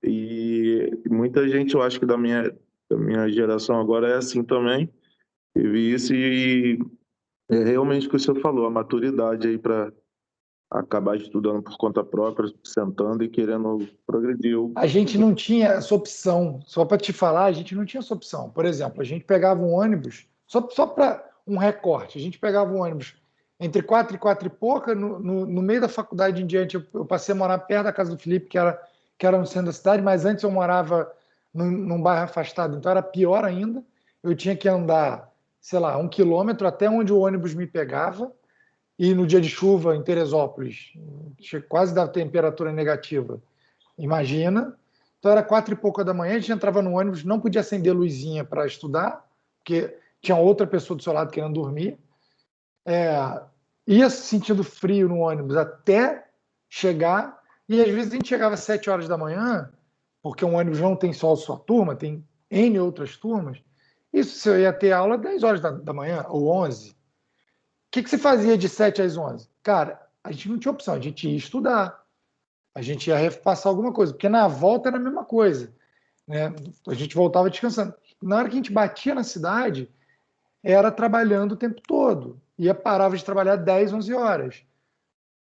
E muita gente, eu acho que da minha geração agora é assim também. Teve isso e é realmente o que o senhor falou, a maturidade aí para acabar estudando por conta própria, sentando e querendo progredir. A gente não tinha essa opção. Só para te falar, a gente não tinha essa opção. Por exemplo, a gente pegava um ônibus, só para um recorte, a gente pegava um ônibus entre 4 e 4 e pouca, no meio da faculdade em diante, eu passei a morar perto da casa do Felipe, que era no centro da cidade, mas antes eu morava num bairro afastado, então era pior ainda. Eu tinha que andar, sei lá, 1 quilômetro até onde o ônibus me pegava, e no dia de chuva em Teresópolis, quase da temperatura negativa. Imagina. Então era 4 e pouca da manhã, a gente entrava no ônibus, não podia acender luzinha para estudar, porque tinha outra pessoa do seu lado querendo dormir. Ia sentindo frio no ônibus até chegar, e às vezes a gente chegava às 7 horas da manhã, porque um ônibus não tem só a sua turma, tem N outras turmas. Isso você ia ter aula às 10 horas da manhã, ou 11. O que você fazia de 7 às 11? Cara, a gente não tinha opção, a gente ia estudar. A gente ia repassar alguma coisa, porque na volta era a mesma coisa, né? A gente voltava descansando. Na hora que a gente batia na cidade, era trabalhando o tempo todo. Parava de trabalhar 10, 11 horas.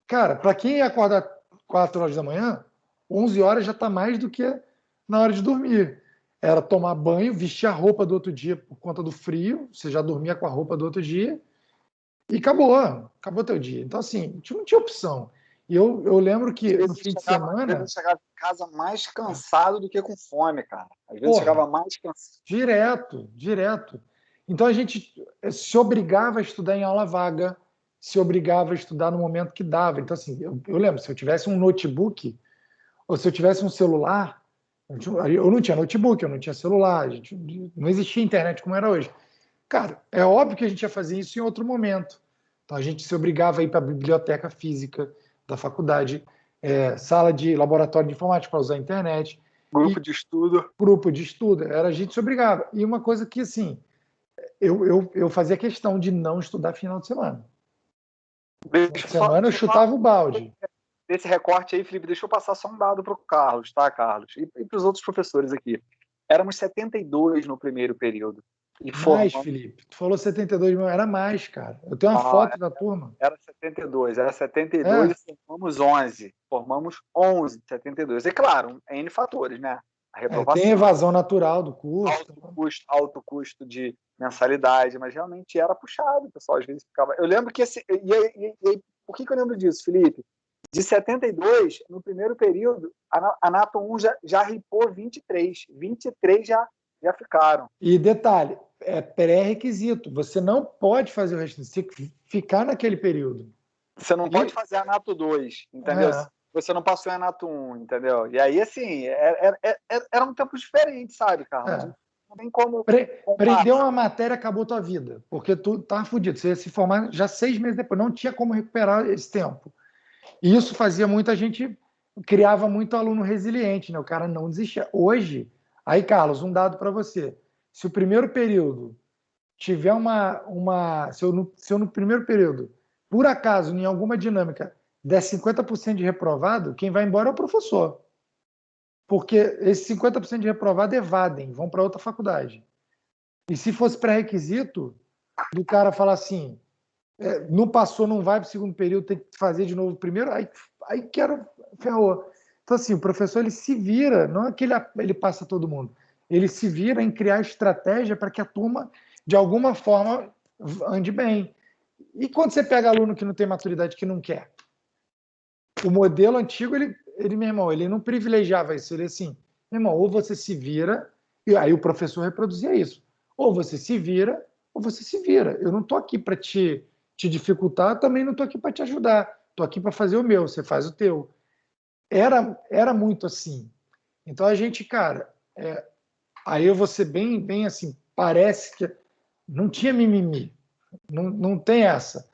Cara, para quem ia acordar 4 horas da manhã, 11 horas já está mais do que na hora de dormir. Era tomar banho, vestir a roupa do outro dia por conta do frio, você já dormia com a roupa do outro dia, e acabou teu dia. Então, assim, a gente não tinha opção. E eu lembro que no fim de semana. Às vezes eu chegava em casa mais cansado do que com fome, cara. Às vezes eu chegava mais cansado. Direto. Então a gente se obrigava a estudar em aula vaga, se obrigava a estudar no momento que dava. Então, assim, eu lembro, se eu tivesse um notebook, ou se eu tivesse um celular, eu não tinha notebook, eu não tinha celular, não existia internet como era hoje. Cara, é óbvio que a gente ia fazer isso em outro momento. Então a gente se obrigava a ir para a biblioteca física da faculdade, sala de laboratório de informática para usar a internet. Grupo de estudo. Grupo de estudo, a gente se obrigava. E uma coisa que, assim, eu fazia questão de não estudar final de semana. Eu chutava o balde. Desse recorte aí, Felipe, deixa eu passar só um dado para o Carlos, tá, Carlos? E para os outros professores aqui. Éramos 72 no primeiro período. Felipe, tu falou 72, era mais, cara. Eu tenho uma foto da turma. Era 72 e formamos 11 de 72. E claro, N fatores, né? A reprovação, tem evasão natural do curso. Alto custo de mensalidade, mas realmente era puxado, o pessoal às vezes ficava... Eu lembro que por que eu lembro disso, Felipe? De 72, no primeiro período, a Nato 1 já ripou 23. 23 já ficaram. E detalhe, é pré-requisito. Você não pode fazer o resto, você tem que ficar naquele período. Você não pode fazer a Nato 2, entendeu? Você não passou a Nato 1, entendeu? E aí, assim, era um tempo diferente, sabe, Carlos? Não tem como... Prendeu uma matéria, acabou tua vida, porque tu tá fudido. Você ia se formar já 6 meses depois, não tinha como recuperar esse tempo. E isso fazia muita gente, criava muito aluno resiliente, né? O cara não desistia. Hoje, aí, Carlos, um dado para você. Se o primeiro período tiver se eu no primeiro período, por acaso, em alguma dinâmica, der 50% de reprovado, quem vai embora é o professor. Porque esses 50% de reprovado evadem, vão para outra faculdade. E se fosse pré-requisito, do cara falar assim, não passou, não vai para o segundo período, tem que fazer de novo o primeiro, aí ferrou. Então, assim, o professor ele se vira, não é que ele passa todo mundo, ele se vira em criar estratégia para que a turma, de alguma forma, ande bem. E quando você pega aluno que não tem maturidade, que não quer? O modelo antigo, meu irmão, ele não privilegiava isso. Ele assim, meu irmão, ou você se vira, e aí o professor reproduzia isso. Ou você se vira, ou você se vira. Eu não estou aqui para te dificultar, também não estou aqui para te ajudar. Estou aqui para fazer o meu, você faz o teu. Era muito assim. Então a gente, cara, aí eu vou ser bem assim, parece que não tinha mimimi. Não tem essa.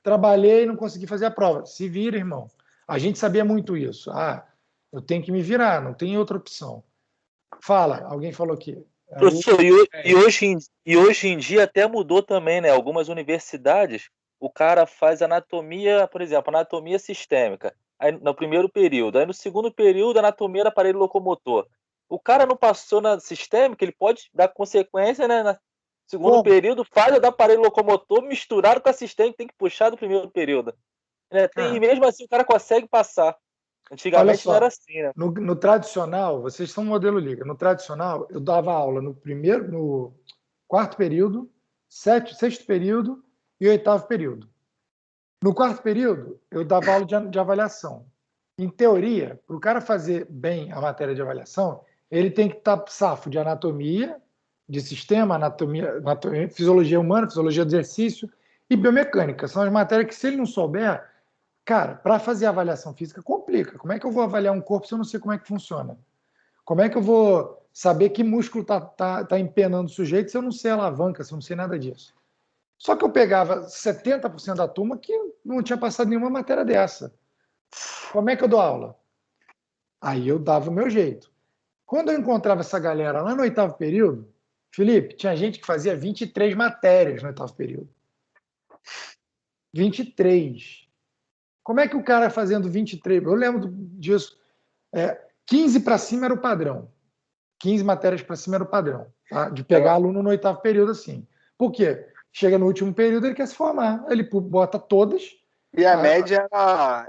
Trabalhei e não consegui fazer a prova. Se vira, irmão. A gente sabia muito isso. Eu tenho que me virar, não tem outra opção. Fala, alguém falou aqui. Professor, e hoje em dia até mudou também, né? Algumas universidades, o cara faz anatomia, por exemplo, anatomia sistêmica, aí no primeiro período. Aí no segundo período, anatomia do aparelho locomotor. O cara não passou na sistêmica, ele pode dar consequência, né? No segundo período, faz a do aparelho locomotor misturado com a sistêmica, tem que puxar do primeiro período. Né? E mesmo assim o cara consegue passar. Antigamente não era assim, né? No tradicional, vocês são um modelo liga. No tradicional, eu dava aula no quarto período, sexto período e oitavo período. No quarto período, eu dava aula de avaliação. Em teoria, para o cara fazer bem a matéria de avaliação, ele tem que estar safo de anatomia, de sistema, anatomia, fisiologia humana, fisiologia do exercício e biomecânica. São as matérias que, se ele não souber, cara, para fazer avaliação física complica. Como é que eu vou avaliar um corpo se eu não sei como é que funciona? Como é que eu vou saber que músculo tá empenando o sujeito se eu não sei alavanca, se eu não sei nada disso? Só que eu pegava 70% da turma que não tinha passado nenhuma matéria dessa. Como é que eu dou aula? Aí eu dava o meu jeito. Quando eu encontrava essa galera lá no oitavo período, Felipe, tinha gente que fazia 23 matérias no oitavo período. 23. Como é que o cara fazendo 23? Eu lembro disso. 15 para cima era o padrão. 15 matérias para cima era o padrão. Tá? De pegar aluno no oitavo período assim. Por quê? Chega no último período, ele quer se formar. Ele bota todas. E a média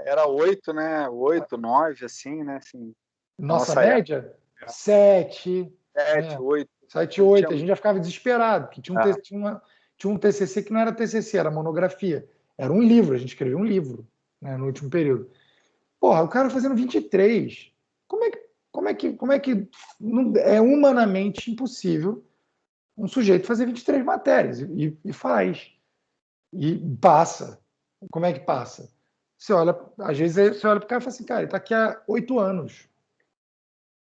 era 8, né? 8, 9, assim, né? Assim, nossa média? 7. 7, 8. 7, 8. A gente já ficava desesperado, porque tinha um TCC que não era TCC, era monografia. Era um livro, a gente escrevia um livro, né, no último período. Porra, o cara fazendo 23. Como é que não, é humanamente impossível um sujeito fazer 23 matérias? E faz. E passa. Como é que passa? Você olha, às vezes você olha para o cara e fala assim, cara, ele está aqui há 8 anos.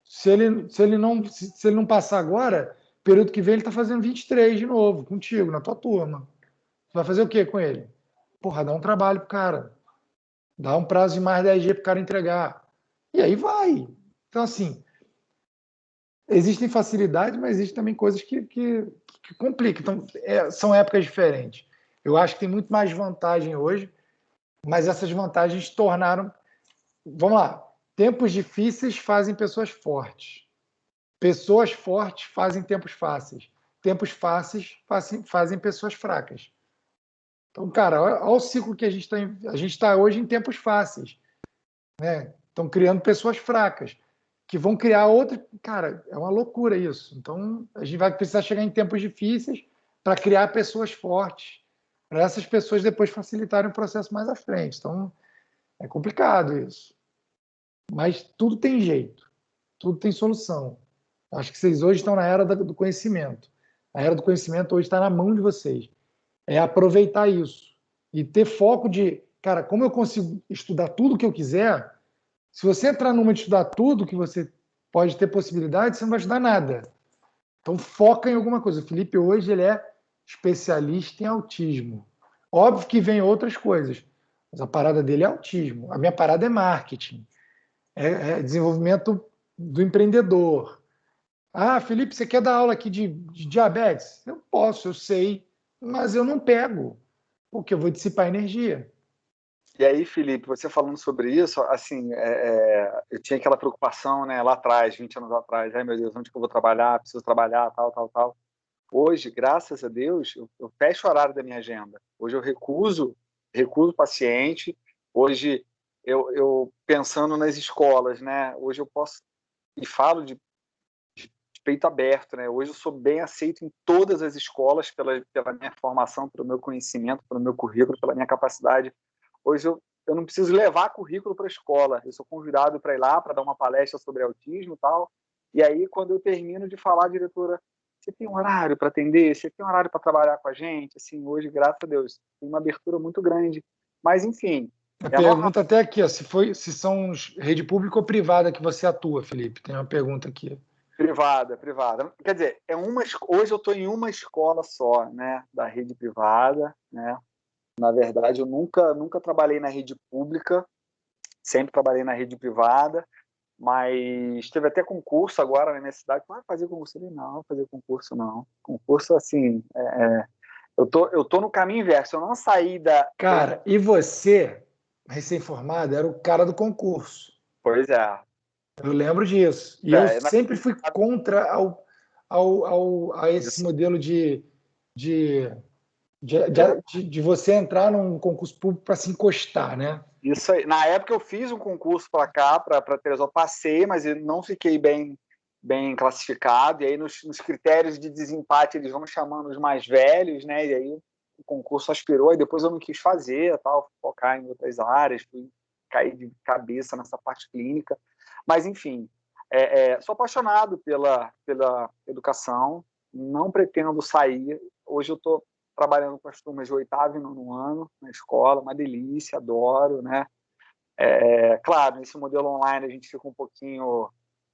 Se ele não passar agora, período que vem ele está fazendo 23 de novo, contigo, na tua turma. Você vai fazer o quê com ele? Porra, dá um trabalho pro cara. Dá um prazo de mais 10 dias pro cara entregar. E aí vai. Então, assim, existem facilidades, mas existem também coisas que complicam. Então, são épocas diferentes. Eu acho que tem muito mais vantagem hoje, mas essas vantagens tornaram... Vamos lá. Tempos difíceis fazem pessoas fortes. Pessoas fortes fazem tempos fáceis. Tempos fáceis fazem pessoas fracas. Então, cara, olha o ciclo que a gente está. A gente está hoje em tempos fáceis. Né? Estão criando pessoas fracas, que vão criar outras. Cara, é uma loucura isso. Então, a gente vai precisar chegar em tempos difíceis para criar pessoas fortes, para essas pessoas depois facilitarem o processo mais à frente. Então, é complicado isso. Mas tudo tem jeito, tudo tem solução. Acho que vocês hoje estão na era do conhecimento. A era do conhecimento hoje está na mão de vocês. É aproveitar isso e ter foco de, cara, como eu consigo estudar tudo que eu quiser? Se você entrar numa de estudar tudo que você pode ter possibilidade, você não vai estudar nada. Então foca em alguma coisa. O Felipe hoje ele é especialista em autismo. Óbvio que vem outras coisas, mas a parada dele é autismo. A minha parada é marketing, é desenvolvimento do empreendedor. Ah, Felipe, você quer dar aula aqui de diabetes? Eu posso, eu sei, mas eu não pego, porque eu vou dissipar energia. E aí, Felipe, você falando sobre isso, assim, eu tinha aquela preocupação, né, lá atrás, 20 anos atrás, ai meu Deus, onde que eu vou trabalhar? Preciso trabalhar, tal. Hoje, graças a Deus, eu fecho o horário da minha agenda. Hoje eu recuso o paciente. Hoje, eu pensando nas escolas, né, hoje eu posso, e falo de peito aberto, né? Hoje eu sou bem aceito em todas as escolas pela minha formação, pelo meu conhecimento, pelo meu currículo, pela minha capacidade. Hoje eu não preciso levar currículo para a escola, eu sou convidado para ir lá, para dar uma palestra sobre autismo e tal, e aí quando eu termino de falar, a diretora, você tem um horário para atender? Você tem um horário para trabalhar com a gente? Assim, hoje, graças a Deus, tem uma abertura muito grande, mas enfim... A pergunta até aqui, ó, se são rede pública ou privada que você atua, Felipe, tem uma pergunta aqui. Privada. Quer dizer, hoje eu estou em uma escola só, né, da rede privada, né? Na verdade, eu nunca trabalhei na rede pública, sempre trabalhei na rede privada. mas teve até concurso agora na minha cidade. Vai fazer concurso? Ele, não, fazer concurso não. Concurso, assim, eu tô no caminho inverso. Eu não saí da... Cara, e você, recém-formado, era o cara do concurso. Pois é. Eu lembro disso. E eu sempre fui contra a esse modelo de você entrar num concurso público para se encostar, né? Isso aí. Na época eu fiz um concurso para cá, para Teresópolis, passei, mas eu não fiquei bem classificado. E aí nos critérios de desempate eles vão chamando os mais velhos, né? E aí o concurso aspirou, e depois eu não quis fazer, tal, focar em outras áreas, fui cair de cabeça nessa parte clínica. Mas enfim, sou apaixonado pela educação, não pretendo sair. Hoje eu estou trabalhando com as turmas de 8º e 9º ano na escola, uma delícia, adoro, né? Claro, nesse modelo online a gente fica um pouquinho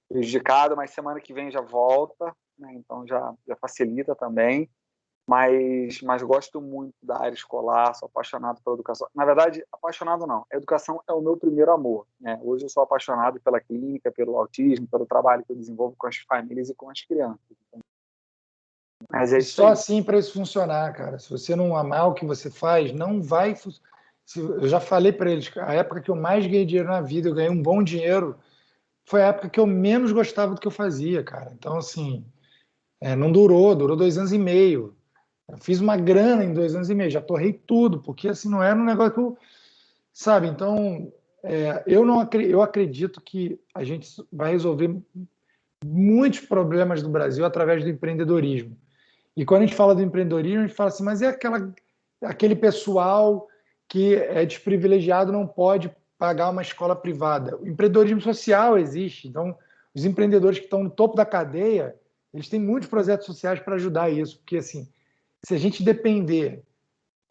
prejudicado, mas semana que vem já volta, né? Então já facilita também. Mas gosto muito da área escolar, sou apaixonado pela educação. Na verdade, apaixonado não, a educação é o meu primeiro amor, né? Hoje eu sou apaixonado pela clínica, pelo autismo, pelo trabalho que eu desenvolvo com as famílias e com as crianças. Mas é isso só aí. assim para isso funcionar, cara. Se você não amar o que você faz, não vai. Eu já falei para eles, a época que eu mais ganhei dinheiro na vida, eu ganhei um bom dinheiro, foi a época que eu menos gostava do que eu fazia, cara. Então, assim, não durou 2 anos e meio. Eu fiz uma grana em 2 anos e meio, já torrei tudo, porque assim não era um negócio que eu, sabe? Então, eu acredito que a gente vai resolver muitos problemas do Brasil através do empreendedorismo. E quando a gente fala do empreendedorismo, a gente fala assim, mas aquele pessoal que é desprivilegiado não pode pagar uma escola privada. O empreendedorismo social existe, então os empreendedores que estão no topo da cadeia, eles têm muitos projetos sociais para ajudar isso, porque assim, se a gente depender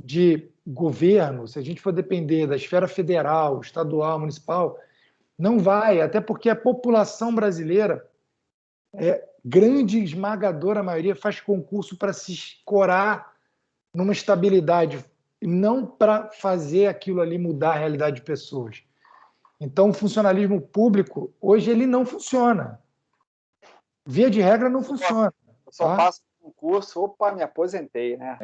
de governo, se a gente for depender da esfera federal, estadual, municipal, não vai, até porque a população brasileira, grande, esmagadora maioria, faz concurso para se escorar numa estabilidade, e não para fazer aquilo ali mudar a realidade de pessoas. Então, o funcionalismo público, hoje, ele não funciona. Via de regra, não funciona. Eu só passo concurso, opa, me aposentei, né?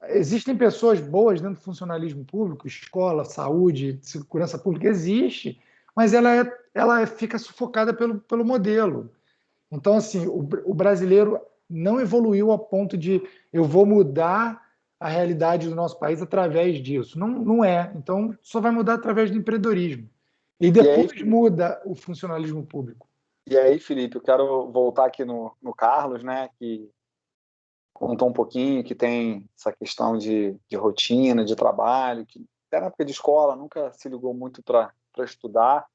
Existem pessoas boas dentro do funcionalismo público, escola, saúde, segurança pública, existe, mas ela fica sufocada pelo modelo. Então, assim, o brasileiro não evoluiu a ponto de eu vou mudar a realidade do nosso país através disso. Não, não é. Então, só vai mudar através do empreendedorismo. E depois muda o funcionalismo público. E aí, Felipe, eu quero voltar aqui no Carlos, né, que contou um pouquinho que tem essa questão de rotina, de trabalho, que até na época de escola nunca se ligou muito para estudar.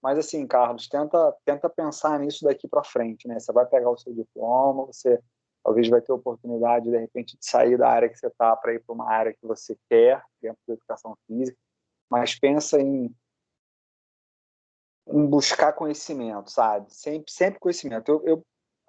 Mas assim, Carlos, tenta pensar nisso daqui para frente, né? Você vai pegar o seu diploma, você talvez vai ter oportunidade, de repente, de sair da área que você está para ir para uma área que você quer, dentro da educação física, mas pensa em buscar conhecimento, sabe? Sempre conhecimento.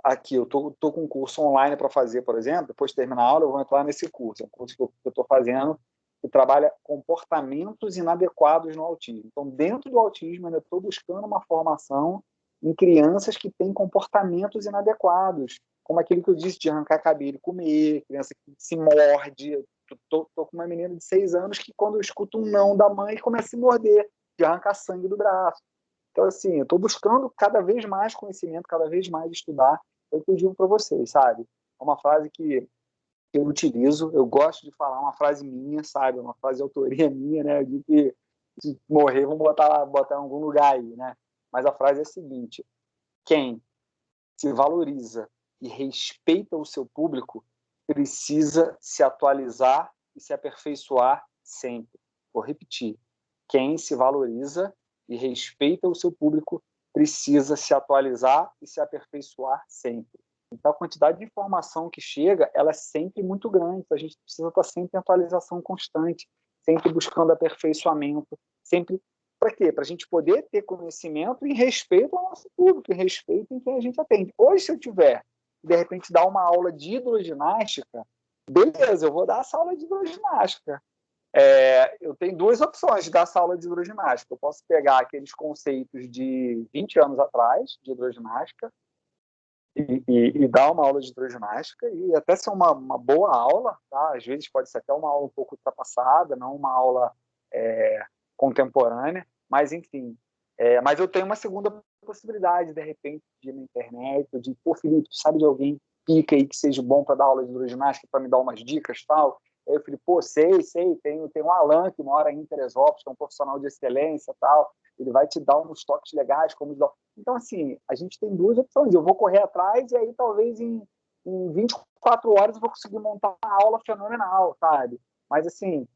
Aqui, eu tô com um curso online para fazer, por exemplo, depois de terminar a aula, eu vou entrar nesse curso. É um curso que eu estou fazendo que trabalha comportamentos inadequados no autismo. Então, dentro do autismo, eu ainda estou buscando uma formação em crianças que têm comportamentos inadequados, como aquele que eu disse de arrancar cabelo e comer, criança que se morde. Estou com uma menina de 6 anos que, quando eu escuto um não da mãe, começa a se morder, de arrancar sangue do braço. Então, assim, eu estou buscando cada vez mais conhecimento, cada vez mais estudar. É o que eu digo para vocês, sabe? É uma frase que eu utilizo, eu gosto de falar uma frase minha, sabe? Uma frase de autoria minha, né? Eu digo que se morrer, vamos botar em algum lugar aí, né? Mas a frase é a seguinte: quem se valoriza e respeita o seu público precisa se atualizar e se aperfeiçoar sempre. Vou repetir: quem se valoriza e respeita o seu público precisa se atualizar e se aperfeiçoar sempre. Então, a quantidade de informação que chega, ela é sempre muito grande. A gente precisa estar sempre em atualização constante, sempre buscando aperfeiçoamento, sempre... Para quê? Para a gente poder ter conhecimento e respeito ao nosso público, e respeito em quem a gente atende. Hoje, se eu tiver, de repente, dar uma aula de hidroginástica, beleza, eu vou dar essa aula de hidroginástica. Eu tenho duas opções de dar essa aula de hidroginástica. Eu posso pegar aqueles conceitos de 20 anos atrás, de hidroginástica, e dar uma aula de hidroginástica, e até ser uma boa aula, tá? Às vezes pode ser até uma aula um pouco ultrapassada, não uma aula contemporânea, mas enfim. Mas eu tenho uma segunda possibilidade, de repente, de ir na internet, de, pô, Felipe, tu sabe de alguém pica aí que seja bom para dar aula de hidroginástica, para me dar umas dicas e tal? Aí eu falei, pô, sei, tem um Alan que mora em Teresópolis, que é um profissional de excelência e tal, ele vai te dar uns toques legais, como dar. Então, assim, a gente tem duas opções, eu vou correr atrás e aí talvez em 24 horas eu vou conseguir montar uma aula fenomenal, sabe? Mas, assim,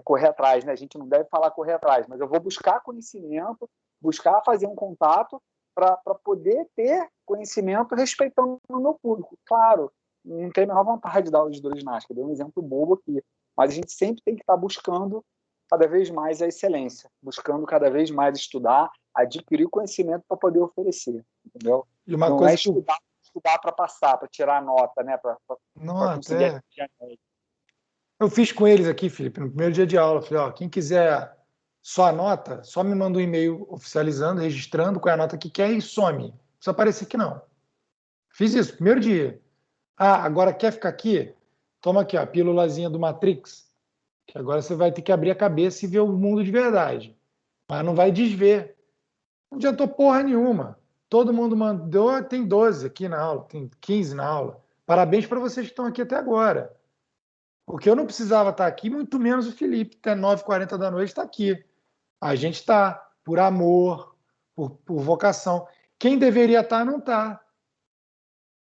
correr atrás, né? A gente não deve falar correr atrás, mas eu vou buscar conhecimento, buscar fazer um contato para poder ter conhecimento respeitando o meu público. Claro, não tenho a menor vontade de dar aula de hidroginástica, dei um exemplo bobo aqui, mas a gente sempre tem que estar buscando cada vez mais a excelência, buscando cada vez mais estudar, adquirir conhecimento para poder oferecer, entendeu? E uma não coisa é estudar para passar, para tirar nota, né? Para conseguir a média. Eu fiz com eles aqui, Felipe, no primeiro dia de aula. Eu falei, ó, quem quiser só a nota, só me manda um e-mail oficializando, registrando qual é a nota que quer e some. Não precisa aparecer aqui, não. Fiz isso, primeiro dia. Ah, agora quer ficar aqui? Toma aqui, ó, a pílulazinha do Matrix, que agora você vai ter que abrir a cabeça e ver o mundo de verdade. Mas não vai desver. Não adiantou porra nenhuma. Todo mundo mandou, tem 12 aqui na aula, tem 15 na aula. Parabéns para vocês que estão aqui até agora. Porque eu não precisava estar aqui, muito menos o Felipe, que é 9h40 da noite, está aqui. A gente está por amor, por vocação. Quem deveria estar, não está.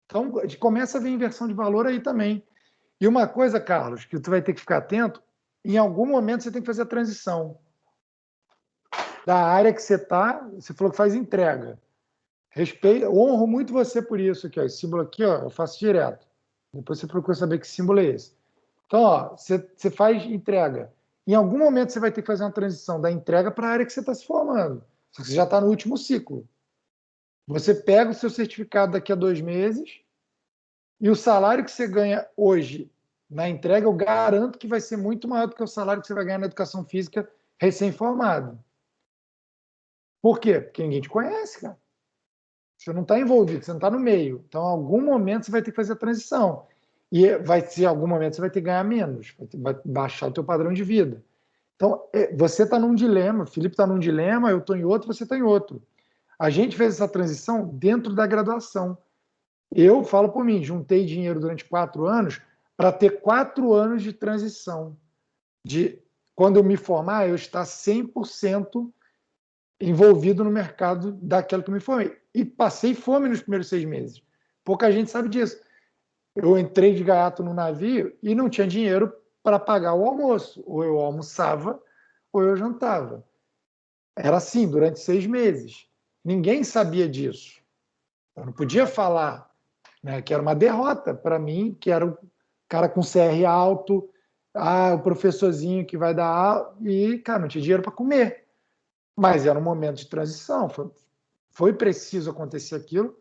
Então, a gente começa a ver inversão de valor aí também. E uma coisa, Carlos, que tu vai ter que ficar atento, em algum momento você tem que fazer a transição da área que você está, você falou que faz entrega. Honro muito você por isso aqui, ó. Esse símbolo aqui, ó, eu faço direto. Depois você procura saber que símbolo é esse. Então, ó, você faz entrega. Em algum momento você vai ter que fazer uma transição da entrega para a área que você está se formando. Você já está no último ciclo. Você pega o seu certificado daqui a 2 meses e o salário que você ganha hoje na entrega, eu garanto que vai ser muito maior do que o salário que você vai ganhar na educação física recém-formado. Por quê? Porque ninguém te conhece, cara. Você não está envolvido, você não está no meio. Então, em algum momento, você vai ter que fazer a transição. E vai ser, em algum momento, você vai ter que ganhar menos, vai baixar o teu padrão de vida. Então, você está num dilema, o Felipe está num dilema, eu estou em outro, você está em outro. A gente fez essa transição dentro da graduação. Eu falo por mim, juntei dinheiro durante 4 anos para ter 4 anos de transição. De quando eu me formar, eu estar 100% envolvido no mercado daquilo que eu me formei. E passei fome nos primeiros 6 meses. Pouca gente sabe disso. Eu entrei de gaiato no navio e não tinha dinheiro para pagar o almoço. Ou eu almoçava, ou eu jantava. Era assim, durante 6 meses. Ninguém sabia disso. Eu não podia falar, né, que era uma derrota para mim, que era o cara com CR alto, o professorzinho que vai dar aula, e, cara, não tinha dinheiro para comer. Mas era um momento de transição. Foi preciso acontecer aquilo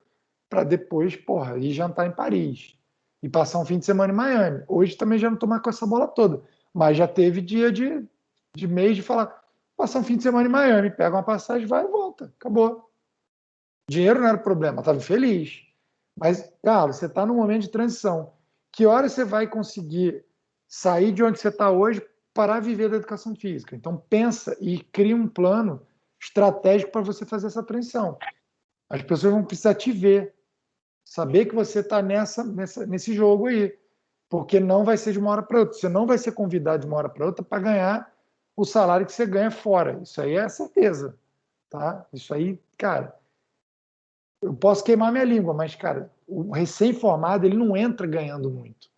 para depois, porra, ir jantar em Paris e passar um fim de semana em Miami. Hoje também já não estou mais com essa bola toda, mas já teve dia de mês de falar, passar um fim de semana em Miami, pega uma passagem, vai e volta, acabou. Dinheiro não era o problema, estava feliz. Mas, cara, você está num momento de transição. Que hora você vai conseguir sair de onde você está hoje para viver da educação física? Então, pensa e cria um plano estratégico para você fazer essa transição. As pessoas vão precisar te ver, saber que você está nesse jogo aí, porque não vai ser de uma hora para outra. Você não vai ser convidado de uma hora para outra para ganhar o salário que você ganha fora. Isso aí é certeza, tá? Isso aí, cara, eu posso queimar minha língua, mas, cara, o recém-formado ele não entra ganhando muito.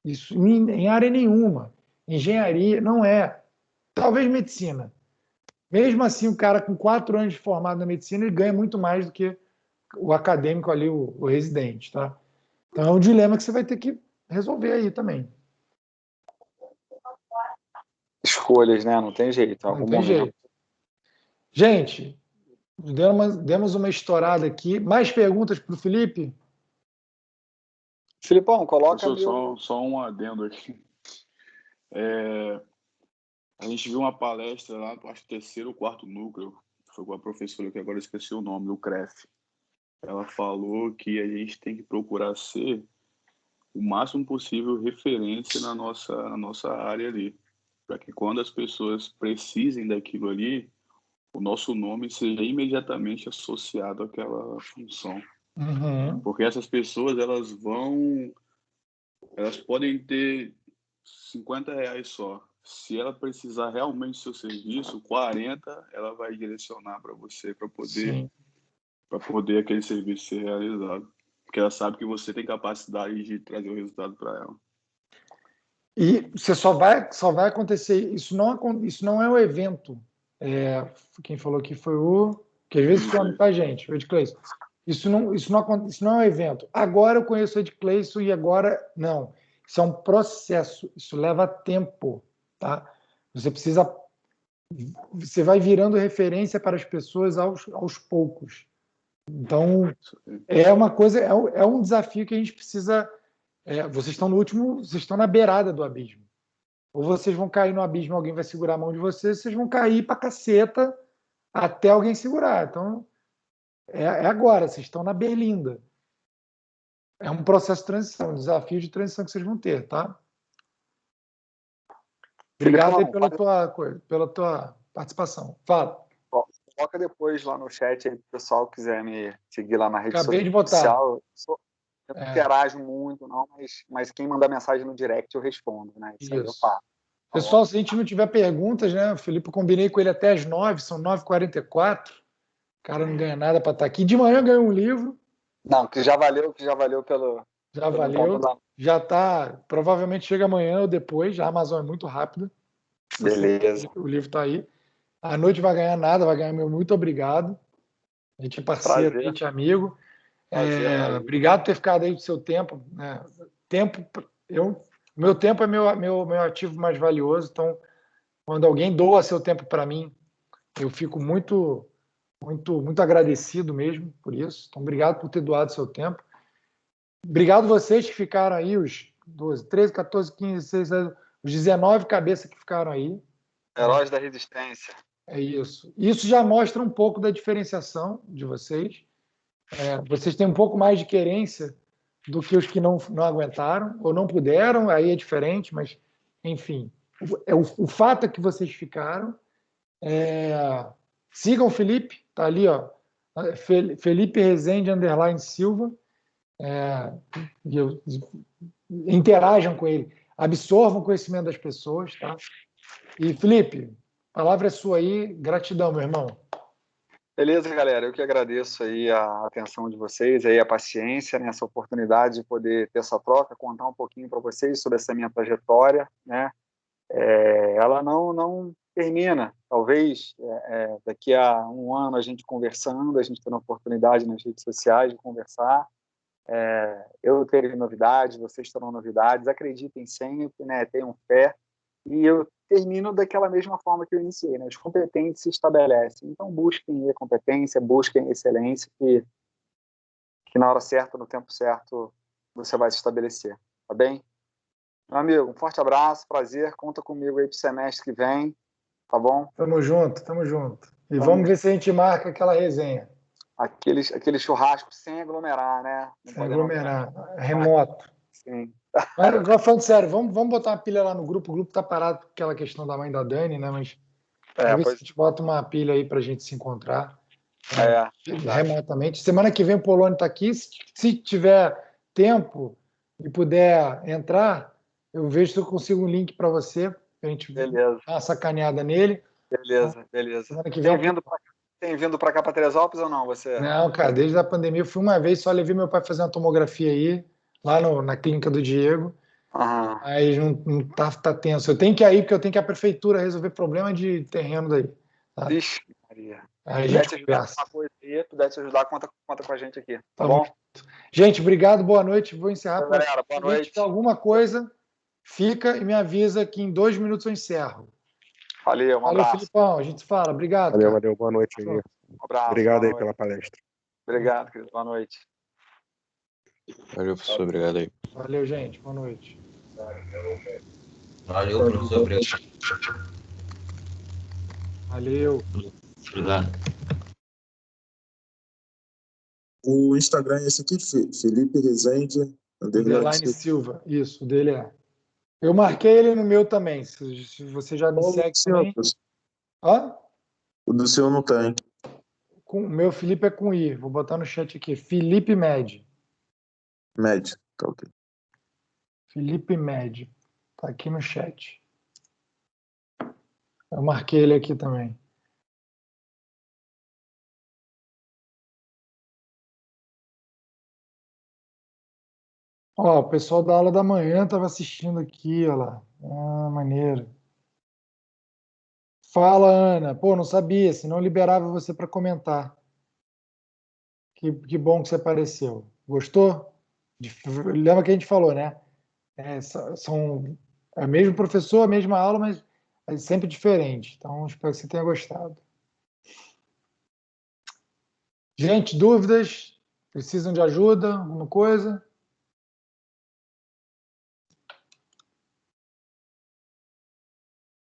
Isso em área nenhuma. Engenharia não é. Talvez medicina. Mesmo assim, o cara com 4 anos de formado na medicina, ele ganha muito mais do que o acadêmico ali, o residente, tá? Então é um dilema que você vai ter que resolver aí também. Escolhas, né? Não tem jeito. Não tem jeito. Gente, demos uma estourada aqui. Mais perguntas para o Felipe? Filipão, coloca só um adendo aqui. A gente viu uma palestra lá, acho que 3º ou 4º núcleo, foi com a professora que agora eu esqueci o nome, do CREF. Ela falou que a gente tem que procurar ser o máximo possível referência na nossa área ali, para que quando as pessoas precisem daquilo ali, o nosso nome seja imediatamente associado àquela função. Uhum. Porque essas pessoas, elas podem ter R$50 só. Se ela precisar realmente do seu serviço, 40 ela vai direcionar para você para poder aquele serviço ser realizado. Porque ela sabe que você tem capacidade de trazer o resultado para ela. E você só vai acontecer. Isso não é o evento. Quem falou aqui foi que às vezes some pra gente, o Ed Cleison. Isso não é um evento. Agora eu conheço o Ed Cleison e agora não. Isso é um processo. Isso leva tempo, tá? Você vai virando referência para as pessoas aos poucos. Então, é uma coisa, é um desafio que a gente precisa. Vocês estão na beirada do abismo. Ou vocês vão cair no abismo, alguém vai segurar a mão de vocês vão cair pra caceta até alguém segurar. Então, é agora, vocês estão na berlinda. É um processo de transição, um desafio de transição que vocês vão ter, tá? Obrigado aí pela tua participação. Fala. Coloca depois lá no chat aí, se o pessoal quiser me seguir lá na rede Acabei de botar. social. Eu não interajo muito, não, mas quem mandar mensagem no direct eu respondo, né? Isso aí eu faço. Pessoal, se a gente não tiver perguntas, né? O Felipe, eu combinei com ele até às 9, são 9h44. O cara não ganha nada para estar aqui. De manhã ganhou um livro. Não, que já valeu pelo. Já valeu. Já tá. Provavelmente chega amanhã ou depois. A Amazon é muito rápida. Beleza. O livro está aí. À noite vai ganhar nada, vai ganhar meu muito obrigado. A gente é parceiro, a gente é amigo. Obrigado por ter ficado aí do seu tempo. Né? Meu tempo é meu ativo mais valioso. Então, quando alguém doa seu tempo para mim, eu fico muito, muito, muito agradecido mesmo por isso. Então, obrigado por ter doado seu tempo. Obrigado vocês que ficaram aí, os 12, 13, 14, 15, 16, os 19 cabeças que ficaram aí. Heróis da Resistência. É isso. Isso já mostra um pouco da diferenciação de vocês. Vocês têm um pouco mais de querência do que os que não aguentaram ou não puderam, aí é diferente, mas, enfim. O fato é que vocês ficaram. Sigam o Felipe, tá ali, ó, Felipe Rezende _Silva. Interajam com ele, absorvam o conhecimento das pessoas, tá? E Felipe, a palavra é sua aí, gratidão, meu irmão. Beleza, galera, eu que agradeço aí a atenção de vocês, aí a paciência, né, essa oportunidade de poder ter essa troca, contar um pouquinho para vocês sobre essa minha trajetória, né? Ela não termina, talvez daqui a um ano a gente conversando, a gente tendo a oportunidade nas redes sociais de conversar, eu terei novidades, vocês terão novidades, acreditem sempre, né, tenham fé, e eu termino daquela mesma forma que eu iniciei, né, os competentes se estabelecem, então busquem a competência, busquem a excelência, que na hora certa, no tempo certo, você vai se estabelecer, tá bem? Meu amigo, um forte abraço, prazer, conta comigo aí pro semestre que vem, tá bom? Tamo junto. E vamos ver se a gente marca aquela resenha. Aquele churrasco sem aglomerar, né? Sem aglomerar, remoto. Sim. Mas, agora falando sério, vamos botar uma pilha lá no grupo. O grupo tá parado por aquela questão da mãe da Dani, né? Mas ver se a gente bota uma pilha aí pra gente se encontrar. Remotamente. Semana que vem o Polônio tá aqui. Se tiver tempo e puder entrar, eu vejo se eu consigo um link para você, pra gente dar uma sacaneada nele. Beleza. Semana que vem Tem vindo para cá, para Teresópolis ou não, você? Não, cara, desde a pandemia eu fui uma vez, só levei meu pai fazer uma tomografia aí, lá na clínica do Diego. Aí não tá tenso. Eu tenho que ir, porque eu tenho que ir à prefeitura resolver problema de terreno daí. Tá? Vixe, Maria. Aí a gente conversa. Puder te ajudar, conta com a gente aqui, tá bom? Gente, obrigado, boa noite. Vou encerrar. Galera, boa noite. Se tiver alguma coisa, fica e me avisa que em 2 minutos eu encerro. Valeu, abraço. Filipão, a gente se fala. Obrigado. Valeu, boa noite aí. Um abraço. Obrigado aí pela palestra. Obrigado, querido. Boa noite. Valeu, professor. Obrigado aí. Valeu, gente. Boa noite. Valeu, professor. Obrigado. Valeu. Obrigado. O Instagram é esse aqui, Felipe Rezende, Underline Silva. Isso, o dele é. Eu marquei ele no meu também. Se você já me segue também. Hã? O do seu não tem. O meu Felipe é com I. Vou botar no chat aqui. Felipe Med. Med, tá ok. Felipe Med. Tá aqui no chat. Eu marquei ele aqui também. Ó, o pessoal da aula da manhã estava assistindo aqui, ó lá. Ah, maneiro. Fala, Ana. Pô, não sabia, senão eu liberava você para comentar. Que bom que você apareceu. Gostou? Lembra que a gente falou, né? São é o mesmo professor, a mesma aula, mas é sempre diferente. Então, espero que você tenha gostado. Gente, dúvidas? Precisam de ajuda? Alguma coisa?